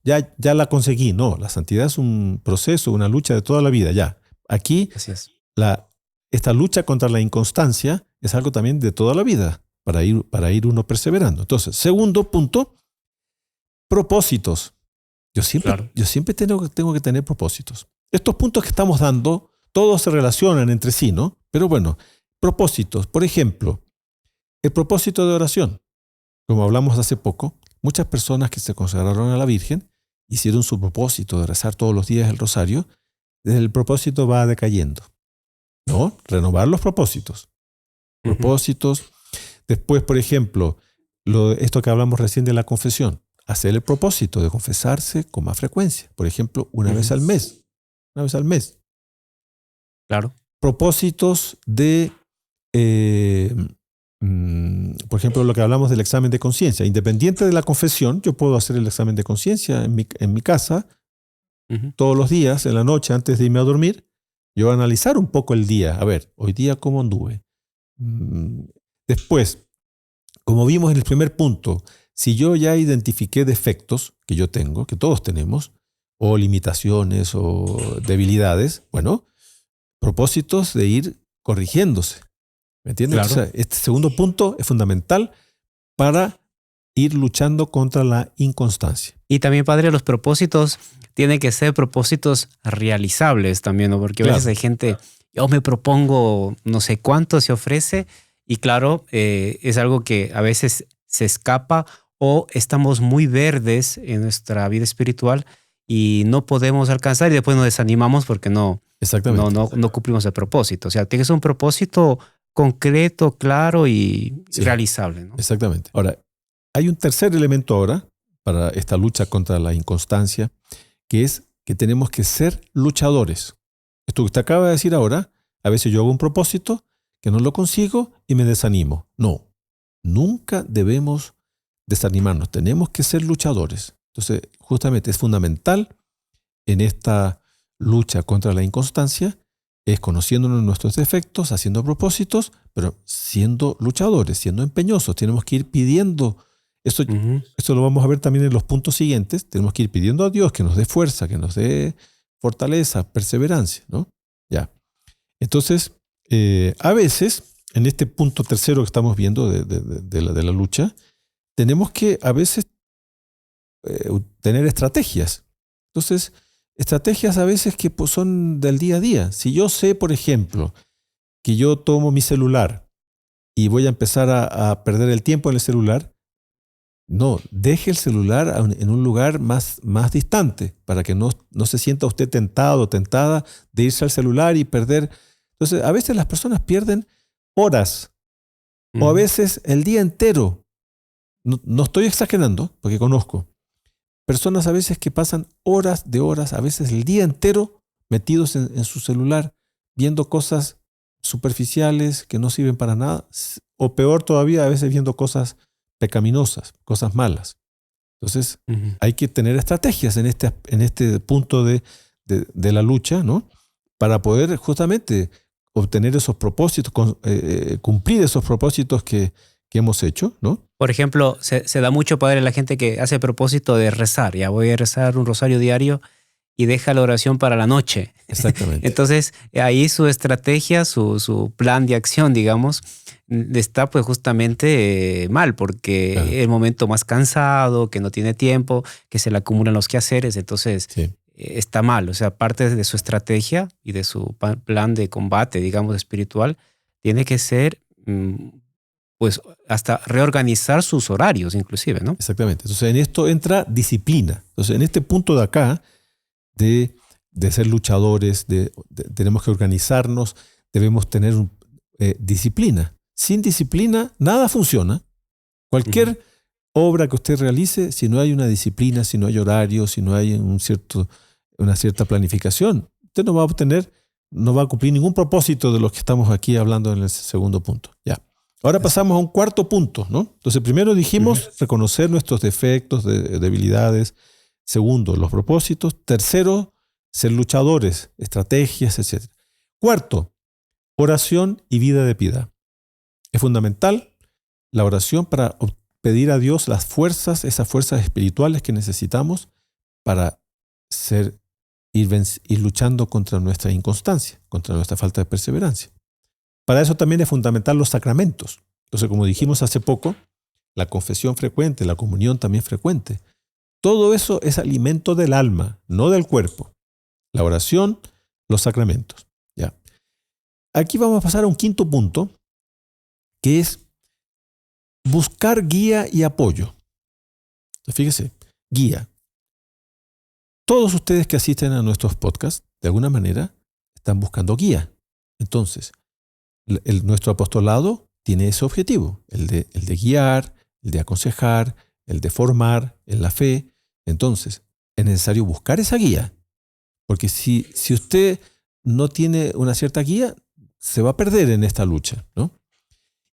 ya la conseguí. No, la santidad es un proceso, una lucha de toda la vida, ya. Aquí, esta lucha contra la inconstancia es algo también de toda la vida, para ir uno perseverando. Entonces, segundo punto, propósitos. Yo siempre tengo que tener propósitos. Estos puntos que estamos dando, todos se relacionan entre sí, ¿no? Pero bueno, propósitos. Por ejemplo, el propósito de oración. Como hablamos hace poco, muchas personas que se consagraron a la Virgen hicieron su propósito de rezar todos los días el rosario. El propósito va decayendo, ¿no? Renovar los propósitos. Propósitos. Después, por ejemplo, esto que hablamos recién de la confesión. Hacer el propósito de confesarse con más frecuencia. Por ejemplo, una vez al mes. Una vez al mes. Claro. Propósitos de, por ejemplo, lo que hablamos del examen de conciencia. Independiente de la confesión, yo puedo hacer el examen de conciencia en mi casa todos los días, en la noche, antes de irme a dormir. Yo voy a analizar un poco el día. A ver, hoy día cómo anduve. Después, como vimos en el primer punto, si yo ya identifiqué defectos que yo tengo, que todos tenemos, o limitaciones o debilidades, bueno, propósitos de ir corrigiéndose. ¿Me entiendes? Claro. O sea, este segundo punto es fundamental para ir luchando contra la inconstancia. Y también, padre, los propósitos tienen que ser propósitos realizables también, ¿no? Porque a veces hay gente, yo me propongo no sé cuánto se ofrece, y claro, es algo que a veces se escapa o estamos muy verdes en nuestra vida espiritual y no podemos alcanzar y después nos desanimamos porque no cumplimos el propósito. O sea, tiene que ser un propósito concreto, claro y realizable, ¿no? Exactamente. Ahora, hay un tercer elemento ahora para esta lucha contra la inconstancia, que es que tenemos que ser luchadores. Esto que usted acaba de decir ahora, a veces yo hago un propósito que no lo consigo y me desanimo. No, nunca debemos desanimarnos. Tenemos que ser luchadores. Entonces, justamente es fundamental en esta lucha contra la inconstancia es conociéndonos nuestros defectos, haciendo propósitos, pero siendo luchadores, siendo empeñosos. Tenemos que ir pidiendo, esto lo vamos a ver también en los puntos siguientes, tenemos que ir pidiendo a Dios que nos dé fuerza, que nos dé fortaleza, perseverancia, ¿no? Ya. Entonces, a veces, en este punto tercero que estamos viendo de la lucha, tenemos que a veces tener estrategias. Entonces, estrategias a veces que pues, son del día a día. Si yo sé, por ejemplo, que yo tomo mi celular y voy a empezar a perder el tiempo en el celular, no, deje el celular en un lugar más distante para que no se sienta usted tentado o tentada de irse al celular y perder. Entonces, a veces las personas pierden horas o a veces el día entero. No estoy exagerando porque conozco personas a veces que pasan horas de horas, a veces el día entero metidos en su celular viendo cosas superficiales que no sirven para nada o peor todavía a veces viendo cosas pecaminosas, cosas malas. Entonces hay que tener estrategias en este punto de la lucha, ¿no? Para poder justamente obtener esos propósitos, cumplir esos propósitos que hemos hecho, ¿no? Por ejemplo, se da mucho poder a la gente que hace propósito de rezar. Ya voy a rezar un rosario diario y deja la oración para la noche. Exactamente. Entonces, ahí su estrategia, su plan de acción, digamos, está pues justamente mal, porque Claro. el momento más cansado, que no tiene tiempo, que se le acumulan los quehaceres, entonces Sí. está mal. O sea, parte de su estrategia y de su plan de combate, digamos, espiritual, tiene que ser pues hasta reorganizar sus horarios inclusive, ¿no? Exactamente. Entonces en esto entra disciplina. Entonces en este punto de acá, de ser luchadores, tenemos que organizarnos, debemos tener disciplina. Sin disciplina nada funciona. Cualquier obra que usted realice, si no hay una disciplina, si no hay horario, si no hay una cierta planificación, usted no va a obtener, no va a cumplir ningún propósito de los que estamos aquí hablando en el segundo punto. Ya. Ahora pasamos a un cuarto punto, ¿no? Entonces, primero dijimos reconocer nuestros defectos, debilidades. Segundo, los propósitos. Tercero, ser luchadores, estrategias, etc. Cuarto, oración y vida de piedad. Es fundamental la oración para pedir a Dios las fuerzas, esas fuerzas espirituales que necesitamos para ir luchando contra nuestra inconstancia, contra nuestra falta de perseverancia. Para eso también es fundamental los sacramentos. Entonces, como dijimos hace poco, la confesión frecuente, la comunión también frecuente. Todo eso es alimento del alma, no del cuerpo. La oración, los sacramentos. ¿Ya? Aquí vamos a pasar a un quinto punto, que es buscar guía y apoyo. Entonces, fíjese, guía. Todos ustedes que asisten a nuestros podcasts, de alguna manera, están buscando guía. Entonces, nuestro apostolado tiene ese objetivo, el de guiar, el de aconsejar, el de formar en la fe. Entonces, es necesario buscar esa guía, porque si usted no tiene una cierta guía, se va a perder en esta lucha, ¿no?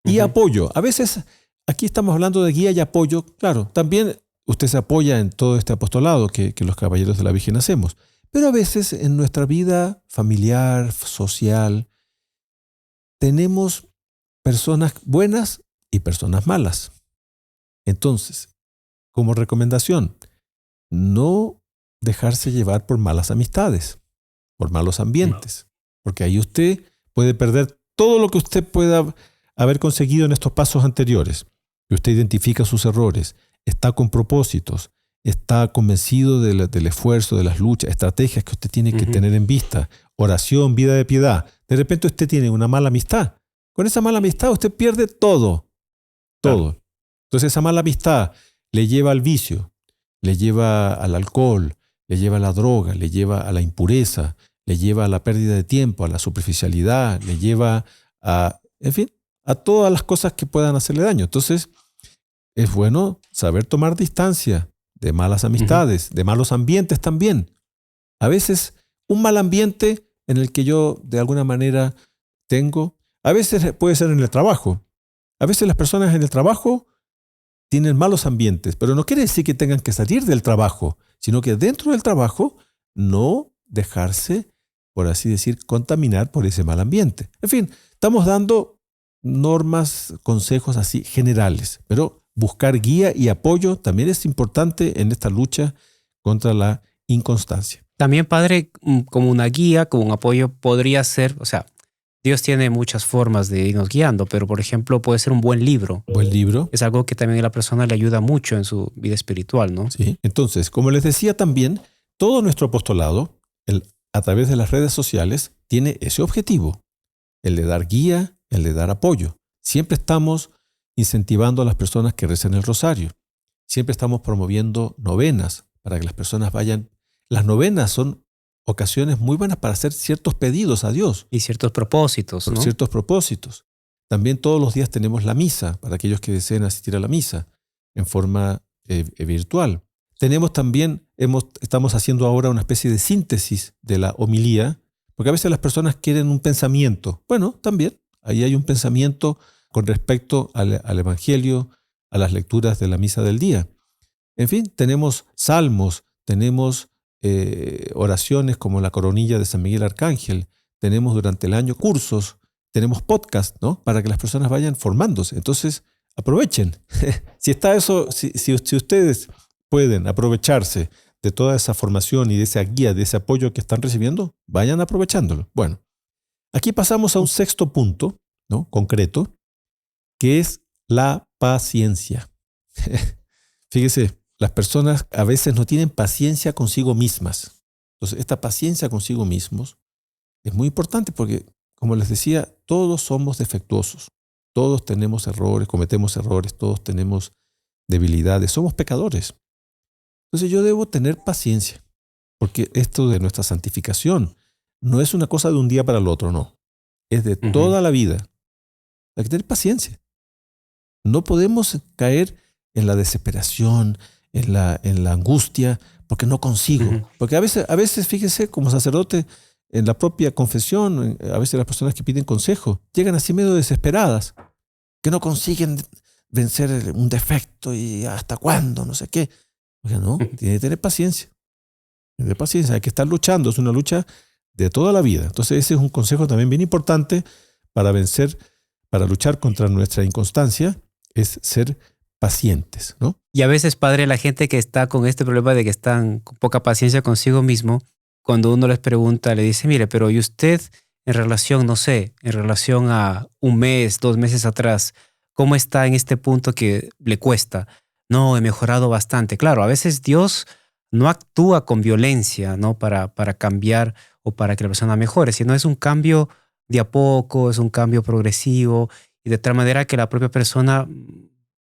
Y apoyo. A veces, aquí estamos hablando de guía y apoyo. Claro, también usted se apoya en todo este apostolado que los caballeros de la Virgen hacemos. Pero a veces en nuestra vida familiar, social, tenemos personas buenas y personas malas. Entonces, como recomendación, no dejarse llevar por malas amistades, por malos ambientes, porque ahí usted puede perder todo lo que usted pueda haber conseguido en estos pasos anteriores. Y usted identifica sus errores, está con propósitos, está convencido del esfuerzo, de las luchas, estrategias que usted tiene que tener en vista, oración, vida de piedad. De repente usted tiene una mala amistad. Con esa mala amistad usted pierde todo. Todo. Entonces esa mala amistad le lleva al vicio, le lleva al alcohol, le lleva a la droga, le lleva a la impureza, le lleva a la pérdida de tiempo, a la superficialidad, le lleva a, en fin, a todas las cosas que puedan hacerle daño. Entonces es bueno saber tomar distancia de malas amistades, de malos ambientes también. A veces un mal ambiente en el que yo de alguna manera tengo, a veces puede ser en el trabajo. A veces las personas en el trabajo tienen malos ambientes, pero no quiere decir que tengan que salir del trabajo, sino que dentro del trabajo no dejarse por así decir, contaminar por ese mal ambiente. En fin, estamos dando normas, consejos así generales, pero buscar guía y apoyo también es importante en esta lucha contra la inconstancia. También, padre, como una guía, como un apoyo podría ser, o sea, Dios tiene muchas formas de irnos guiando, pero por ejemplo puede ser un buen libro. Buen libro. Es algo que también a la persona le ayuda mucho en su vida espiritual, ¿no? Sí. Entonces, como les decía también, todo nuestro apostolado, a través de las redes sociales, tiene ese objetivo, el de dar guía, el de dar apoyo. Siempre estamos incentivando a las personas que recen el rosario. Siempre estamos promoviendo novenas para que las personas vayan. Las novenas son ocasiones muy buenas para hacer ciertos pedidos a Dios. Y ciertos propósitos, ¿no? Ciertos propósitos. También todos los días tenemos la misa para aquellos que deseen asistir a la misa en forma virtual. Tenemos también, estamos haciendo ahora una especie de síntesis de la homilía, porque a veces las personas quieren un pensamiento. Bueno, también ahí hay un pensamiento con respecto al Evangelio, a las lecturas de la misa del día. En fin, tenemos salmos, tenemos oraciones como la coronilla de San Miguel Arcángel, tenemos durante el año cursos, tenemos podcasts, ¿no? Para que las personas vayan formándose. Entonces, aprovechen. Si está eso, si ustedes pueden aprovecharse de toda esa formación y de esa guía, de ese apoyo que están recibiendo, vayan aprovechándolo. Bueno, aquí pasamos a un sexto punto, ¿no? Concreto, que es la paciencia. Fíjese, las personas a veces no tienen paciencia consigo mismas. Entonces, esta paciencia consigo mismos es muy importante porque, como les decía, todos somos defectuosos. Todos tenemos errores, cometemos errores, todos tenemos debilidades, somos pecadores. Entonces yo debo tener paciencia, porque esto de nuestra santificación no es una cosa de un día para el otro, no. Es de toda la vida. Hay que tener paciencia. No podemos caer en la desesperación, en la angustia, porque no consigo. Porque a veces, fíjese, como sacerdote, en la propia confesión, a veces las personas que piden consejo llegan así medio desesperadas, que no consiguen vencer un defecto y hasta cuándo, no sé qué. Oiga, no, tiene que tener paciencia. Tener paciencia, hay que estar luchando, es una lucha de toda la vida. Entonces ese es un consejo también bien importante para vencer, para luchar contra nuestra inconstancia, es ser pacientes, ¿no? Y a veces, padre, la gente que está con este problema de que están con poca paciencia consigo mismo, cuando uno les pregunta, le dice, mire, pero ¿y usted en relación, no sé, en relación a un mes, 2 meses atrás, cómo está en este punto que le cuesta? No, he mejorado bastante. Claro, a veces Dios no actúa con violencia, ¿no? Para cambiar o para que la persona mejore, sino es un cambio de a poco, es un cambio progresivo y de tal manera que la propia persona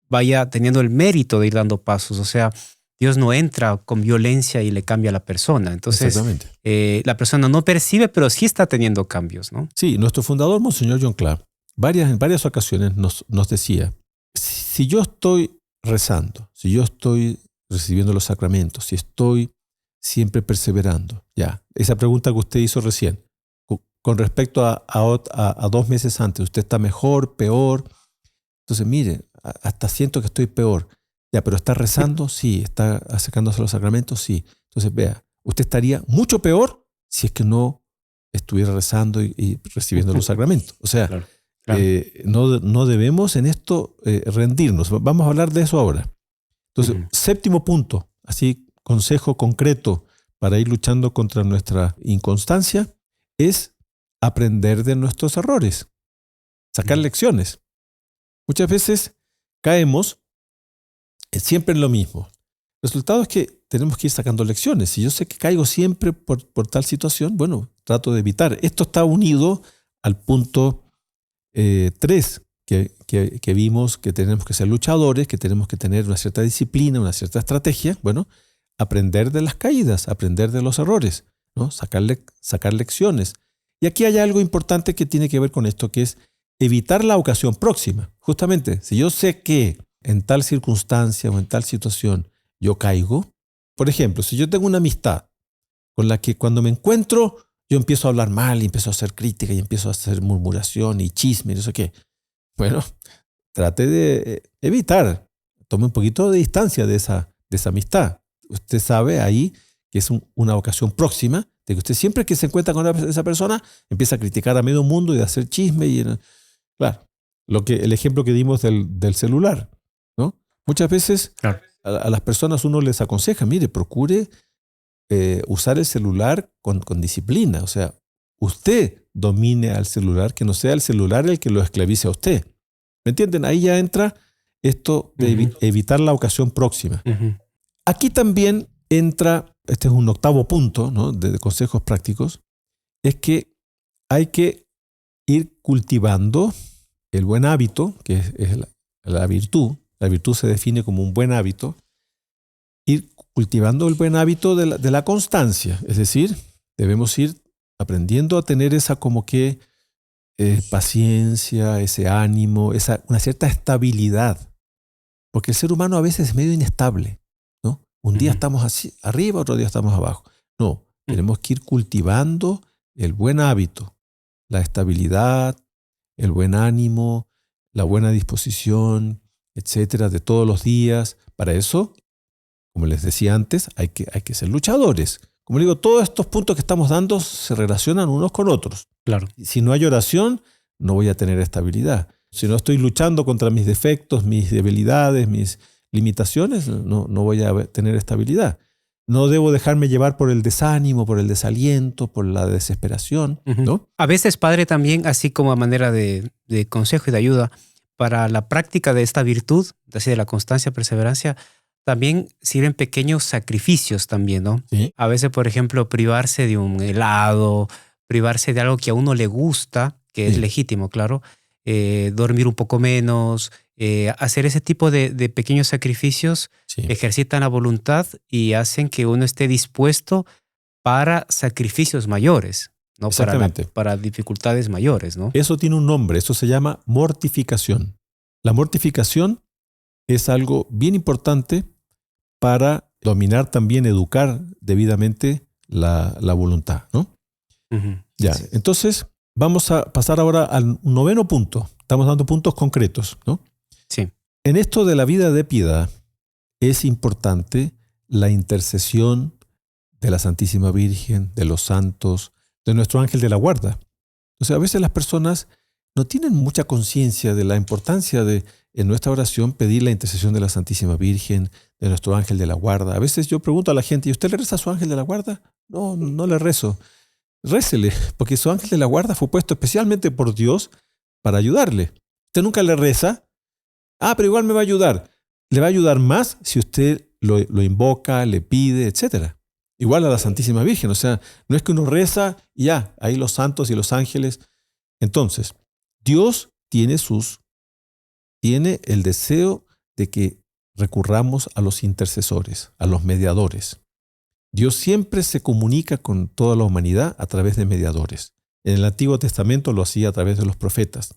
vaya teniendo el mérito de ir dando pasos. O sea, Dios no entra con violencia y le cambia a la persona. Entonces, la persona no percibe, pero sí está teniendo cambios, ¿no? Sí, nuestro fundador, Monseñor John Clark, en varias ocasiones nos decía, si yo estoy rezando, si yo estoy recibiendo los sacramentos, si estoy siempre perseverando, ya, esa pregunta que usted hizo recién, con respecto a 2 meses antes, ¿usted está mejor, peor? Entonces, mire, hasta siento que estoy peor. Ya, pero ¿está rezando? Sí. ¿Está acercándose a los sacramentos? Sí. Entonces, vea, usted estaría mucho peor si es que no estuviera rezando y recibiendo los sacramentos. O sea, claro. No debemos en esto rendirnos. Vamos a hablar de eso ahora. Entonces, séptimo punto, así, consejo concreto para ir luchando contra nuestra inconstancia, es aprender de nuestros errores, sacar lecciones. Muchas veces caemos siempre en lo mismo. El resultado es que tenemos que ir sacando lecciones. Si yo sé que caigo siempre por tal situación, bueno, trato de evitar. Esto está unido al punto 3, que vimos que tenemos que ser luchadores, que tenemos que tener una cierta disciplina, una cierta estrategia. Bueno, aprender de las caídas, aprender de los errores, ¿no? Sacar lecciones. Y aquí hay algo importante que tiene que ver con esto, que es evitar la ocasión próxima. Justamente, si yo sé que en tal circunstancia o en tal situación yo caigo, por ejemplo, si yo tengo una amistad con la que cuando me encuentro yo empiezo a hablar mal y empiezo a hacer crítica y empiezo a hacer murmuración y chisme y no sé qué, bueno, trate de evitar, tome un poquito de distancia de esa amistad. Usted sabe ahí que es una ocasión próxima De que usted siempre que se encuentra con esa persona empieza a criticar a medio mundo y a hacer chisme. Claro, el ejemplo que dimos del celular, ¿no? Muchas veces Claro. a las personas uno les aconseja, mire, procure usar el celular con disciplina. O sea, usted domine al celular, que no sea el celular el que lo esclavice a usted. ¿Me entienden? Ahí ya entra esto de evitar la ocasión próxima. Aquí también entra, este es un octavo punto, ¿no?, de consejos prácticos, es que hay que ir cultivando el buen hábito, que es la virtud. La virtud se define como un buen hábito. Ir cultivando el buen hábito de la constancia. Es decir, debemos ir aprendiendo a tener esa como que paciencia, ese ánimo, una cierta estabilidad. Porque el ser humano a veces es medio inestable, ¿no? Un día estamos así arriba, otro día estamos abajo. No, tenemos que ir cultivando el buen hábito, la estabilidad, el buen ánimo, la buena disposición, etcétera, de todos los días. Para eso, como les decía antes, hay que ser luchadores. Como digo, todos estos puntos que estamos dando se relacionan unos con otros. Claro. Si no hay oración, no voy a tener estabilidad. Si no estoy luchando contra mis defectos, mis debilidades, mis limitaciones, no voy a tener estabilidad. No debo dejarme llevar por el desánimo, por el desaliento, por la desesperación, ¿no? A veces, padre, también, así como a manera de consejo y de ayuda, para la práctica de esta virtud, así de la constancia, perseverancia, también sirven pequeños sacrificios también, ¿no? Sí. A veces, por ejemplo, privarse de un helado, privarse de algo que a uno le gusta, que es legítimo, claro, dormir un poco menos, hacer ese tipo de pequeños sacrificios ejercitan la voluntad y hacen que uno esté dispuesto para sacrificios mayores, ¿no? Exactamente. Para dificultades mayores, ¿no? Eso tiene un nombre, eso se llama mortificación. La mortificación es algo bien importante para dominar también, educar debidamente la voluntad, ¿no? Ya, sí. Entonces vamos a pasar ahora al noveno punto. Estamos dando puntos concretos, ¿no? Sí. En esto de la vida de piedad es importante la intercesión de la Santísima Virgen, de los santos, de nuestro ángel de la guarda. O sea, a veces las personas no tienen mucha conciencia de la importancia de, en nuestra oración, pedir la intercesión de la Santísima Virgen, de nuestro ángel de la guarda. A veces yo pregunto a la gente, ¿y usted le reza a su ángel de la guarda? No le rezo. Récele, porque su ángel de la guarda fue puesto especialmente por Dios para ayudarle. Usted nunca le reza, pero igual me va a ayudar. Le va a ayudar más si usted lo invoca, le pide, etc. Igual a la Santísima Virgen. O sea, no es que uno reza y ya, ahí los santos y los ángeles. Entonces, Dios tiene el deseo de que recurramos a los intercesores, a los mediadores. Dios siempre se comunica con toda la humanidad a través de mediadores. En el Antiguo Testamento lo hacía a través de los profetas.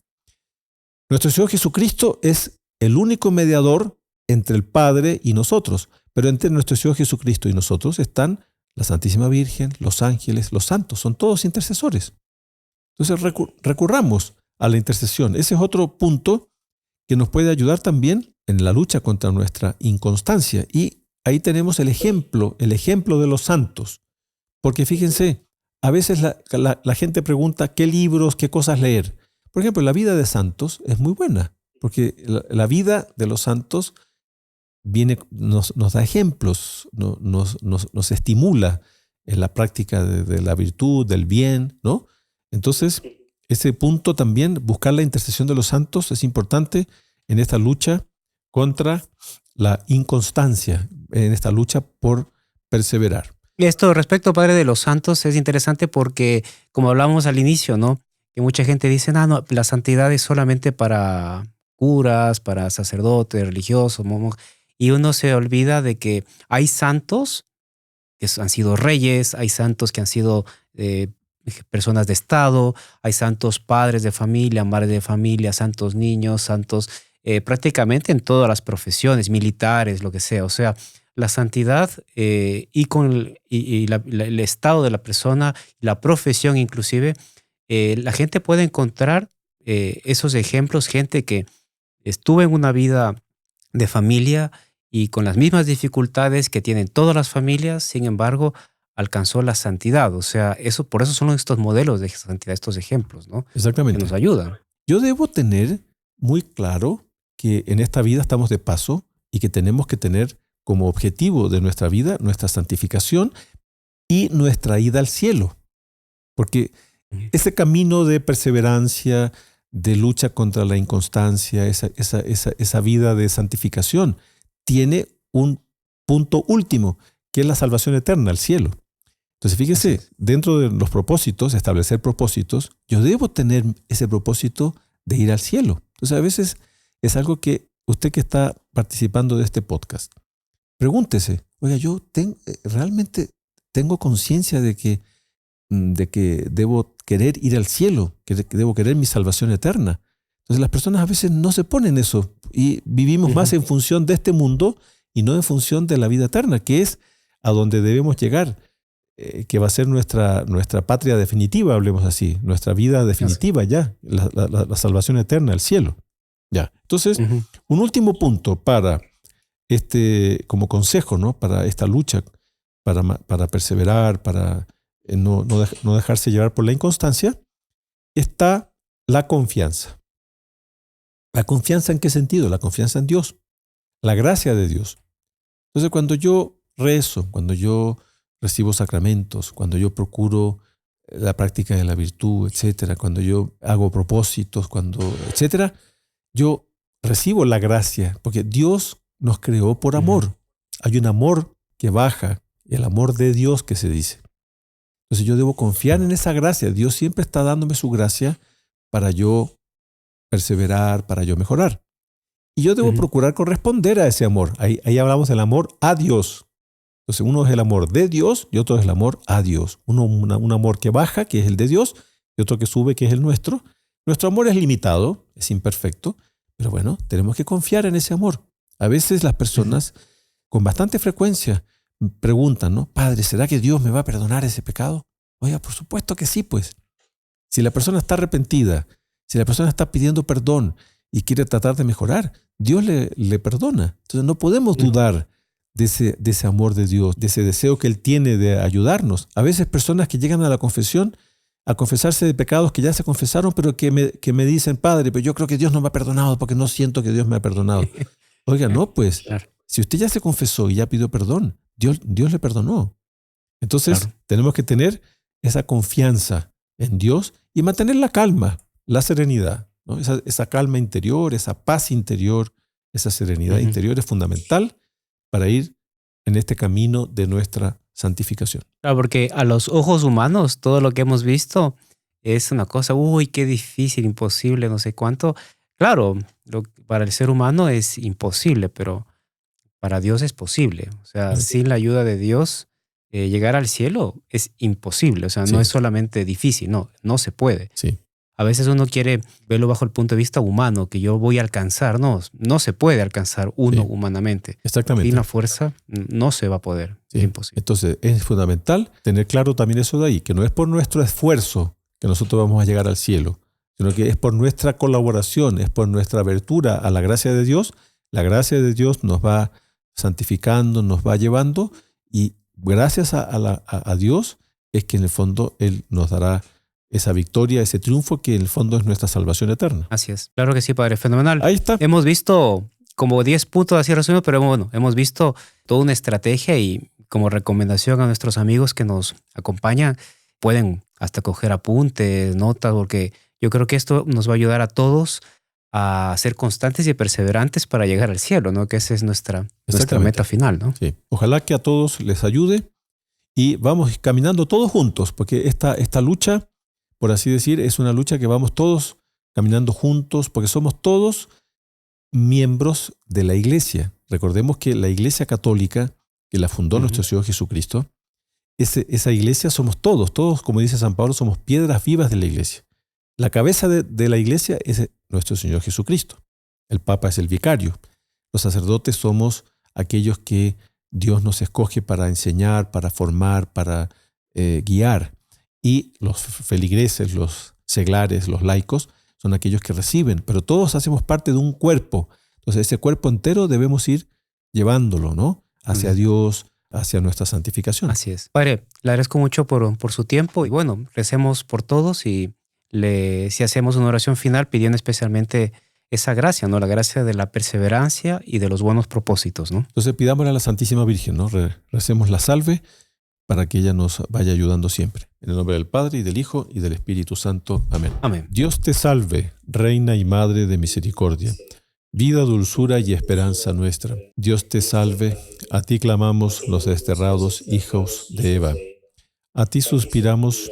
Nuestro Señor Jesucristo es el único mediador entre el Padre y nosotros, pero entre nuestro Señor Jesucristo y nosotros están la Santísima Virgen, los ángeles, los santos, son todos intercesores. Entonces recurramos a la intercesión. Ese es otro punto que nos puede ayudar también en la lucha contra nuestra inconstancia. Y ahí tenemos el ejemplo de los santos. Porque fíjense, a veces la gente pregunta qué libros, qué cosas leer. Por ejemplo, la vida de santos es muy buena, porque la vida de los santos nos da ejemplos, nos estimula en la práctica de la virtud, del bien, ¿no? Entonces, ese punto también, buscar la intercesión de los santos, es importante en esta lucha contra la inconstancia, en esta lucha por perseverar. Esto respecto, padre, de los santos es interesante porque, como hablábamos al inicio, ¿no? Que mucha gente dice, no, la santidad es solamente para curas, para sacerdotes, religiosos, y uno se olvida de que hay santos que han sido reyes, hay santos que han sido personas de Estado, hay santos padres de familia, madres de familia, santos niños, santos prácticamente en todas las profesiones, militares, lo que sea. O sea, la santidad el estado de la persona, la profesión inclusive, la gente puede encontrar esos ejemplos, gente que estuvo en una vida de familia y con las mismas dificultades que tienen todas las familias, sin embargo, alcanzó la santidad. O sea, por eso son estos modelos de santidad, estos ejemplos, ¿no? Que Exactamente. nos ayudan. Yo debo tener muy claro que en esta vida estamos de paso y que tenemos que tener como objetivo de nuestra vida nuestra santificación y nuestra ida al cielo. Porque ese camino de perseverancia, de lucha contra la inconstancia, esa vida de santificación, tiene un punto último, que es la salvación eterna, el cielo. Entonces, fíjese, dentro de los propósitos, establecer propósitos, yo debo tener ese propósito de ir al cielo. Entonces, a veces es algo que usted que está participando de este podcast, pregúntese, oiga, yo realmente tengo conciencia de que debo querer ir al cielo, que debo querer mi salvación eterna. Entonces las personas a veces no se ponen eso y vivimos más en función de este mundo y no en función de la vida eterna, que es a donde debemos llegar, que va a ser nuestra patria definitiva, hablemos así, nuestra vida definitiva ya, la salvación eterna, el cielo. Ya. Entonces, un último punto para como consejo, ¿no? Para esta lucha, para perseverar, para no dejarse llevar por la inconstancia, está la confianza. ¿La confianza en qué sentido? La confianza en Dios, la gracia de Dios. Entonces, cuando yo rezo, cuando yo recibo sacramentos, cuando yo procuro la práctica de la virtud, etcétera, cuando yo hago propósitos, etcétera, yo recibo la gracia, porque Dios nos creó por amor. Hay un amor que baja, y el amor de Dios que se dice. Entonces yo debo confiar en esa gracia. Dios siempre está dándome su gracia para yo perseverar, para yo mejorar. Y yo debo procurar corresponder a ese amor. Ahí hablamos del amor a Dios. Entonces uno es el amor de Dios y otro es el amor a Dios. Un amor que baja, que es el de Dios, y otro que sube, que es el nuestro. Nuestro amor es limitado, es imperfecto, pero bueno, tenemos que confiar en ese amor. A veces las personas con bastante frecuencia preguntan, ¿no? Padre, ¿será que Dios me va a perdonar ese pecado? Oiga, por supuesto que sí, pues. Si la persona está arrepentida, si la persona está pidiendo perdón y quiere tratar de mejorar, Dios le perdona. Entonces no podemos dudar de ese amor de Dios, de ese deseo que Él tiene de ayudarnos. A veces personas que llegan a la confesión a confesarse de pecados que ya se confesaron, pero que me dicen, Padre, pero yo creo que Dios no me ha perdonado porque no siento que Dios me ha perdonado. Oiga, no, pues, claro. Si usted ya se confesó y ya pidió perdón, Dios le perdonó. Entonces, tenemos que tener esa confianza en Dios y mantener la calma, la serenidad, ¿no? Esa calma interior, esa paz interior, esa serenidad interior es fundamental para ir en este camino de nuestra santificación. Claro, porque a los ojos humanos todo lo que hemos visto es una cosa, uy, qué difícil, imposible, no sé cuánto. Claro, para el ser humano es imposible, pero para Dios es posible. O sea, sin la ayuda de Dios, llegar al cielo es imposible. O sea, no es solamente difícil, no se puede. Sí. A veces uno quiere verlo bajo el punto de vista humano, que yo voy a alcanzar. No se puede alcanzar uno humanamente. Exactamente. Sin la fuerza no se va a poder. Sí. Es imposible. Entonces, es fundamental tener claro también eso de ahí, que no es por nuestro esfuerzo que nosotros vamos a llegar al cielo, sino que es por nuestra colaboración, es por nuestra abertura a la gracia de Dios. La gracia de Dios nos va santificando, nos va llevando, y gracias a Dios es que en el fondo Él nos dará esa victoria, ese triunfo que en el fondo es nuestra salvación eterna. Así es. Claro que sí, Padre. Fenomenal. Ahí está. Hemos visto como 10 puntos así resumidos, pero bueno, hemos visto toda una estrategia, y como recomendación a nuestros amigos que nos acompañan, pueden hasta coger apuntes, notas, porque yo creo que esto nos va a ayudar a todos a ser constantes y perseverantes para llegar al cielo, ¿no? Que esa es nuestra meta final, ¿no? Sí. Ojalá que a todos les ayude y vamos caminando todos juntos, porque esta lucha, por así decir, es una lucha que vamos todos caminando juntos, porque somos todos miembros de la Iglesia. Recordemos que la Iglesia Católica, que la fundó nuestro Señor Jesucristo, esa Iglesia somos todos, como dice San Pablo, somos piedras vivas de la Iglesia. La cabeza de la Iglesia es nuestro Señor Jesucristo. El Papa es el vicario. Los sacerdotes somos aquellos que Dios nos escoge para enseñar, para formar, para guiar. Y los feligreses, los seglares, los laicos, son aquellos que reciben. Pero todos hacemos parte de un cuerpo. Entonces ese cuerpo entero debemos ir llevándolo, ¿no? Hacia Dios, hacia nuestra santificación. Así es. Padre, le agradezco mucho por su tiempo y bueno, recemos por todos y si hacemos una oración final pidiendo especialmente esa gracia, ¿no? La gracia de la perseverancia y de los buenos propósitos, ¿no? Entonces pidámosle a la Santísima Virgen, ¿no? Recemos la salve para que ella nos vaya ayudando siempre. En el nombre del Padre, y del Hijo, y del Espíritu Santo. Amén. Amén. Dios te salve, Reina y Madre de misericordia, vida, dulzura y esperanza nuestra. Dios te salve, a ti clamamos los desterrados hijos de Eva. A ti suspiramos,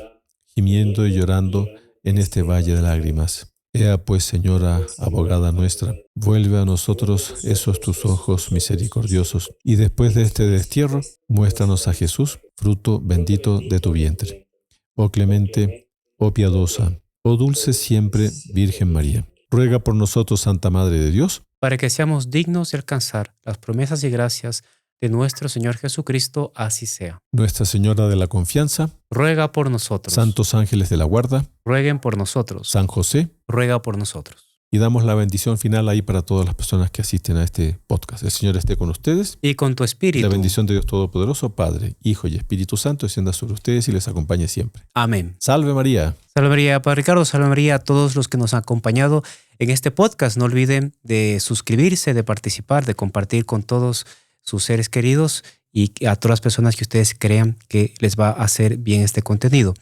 gimiendo y llorando en este valle de lágrimas. Ea pues, Señora, abogada nuestra, vuelve a nosotros esos tus ojos misericordiosos, y después de este destierro, muéstranos a Jesús, fruto bendito de tu vientre. Oh clemente, oh piadosa, oh dulce siempre Virgen María, ruega por nosotros, Santa Madre de Dios, para que seamos dignos de alcanzar las promesas y gracias de nuestro Señor Jesucristo, así sea. Nuestra Señora de la Confianza, ruega por nosotros. Santos ángeles de la guarda, rueguen por nosotros. San José, ruega por nosotros. Y damos la bendición final ahí para todas las personas que asisten a este podcast. El Señor esté con ustedes. Y con tu espíritu. La bendición de Dios Todopoderoso, Padre, Hijo y Espíritu Santo, descienda sobre ustedes y les acompañe siempre. Amén. Salve María. Salve María, Padre Ricardo. Salve María a todos los que nos han acompañado en este podcast. No olviden de suscribirse, de participar, de compartir con todos sus seres queridos y a todas las personas que ustedes crean que les va a hacer bien este contenido.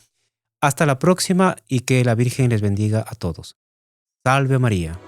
Hasta la próxima y que la Virgen les bendiga a todos. Salve María.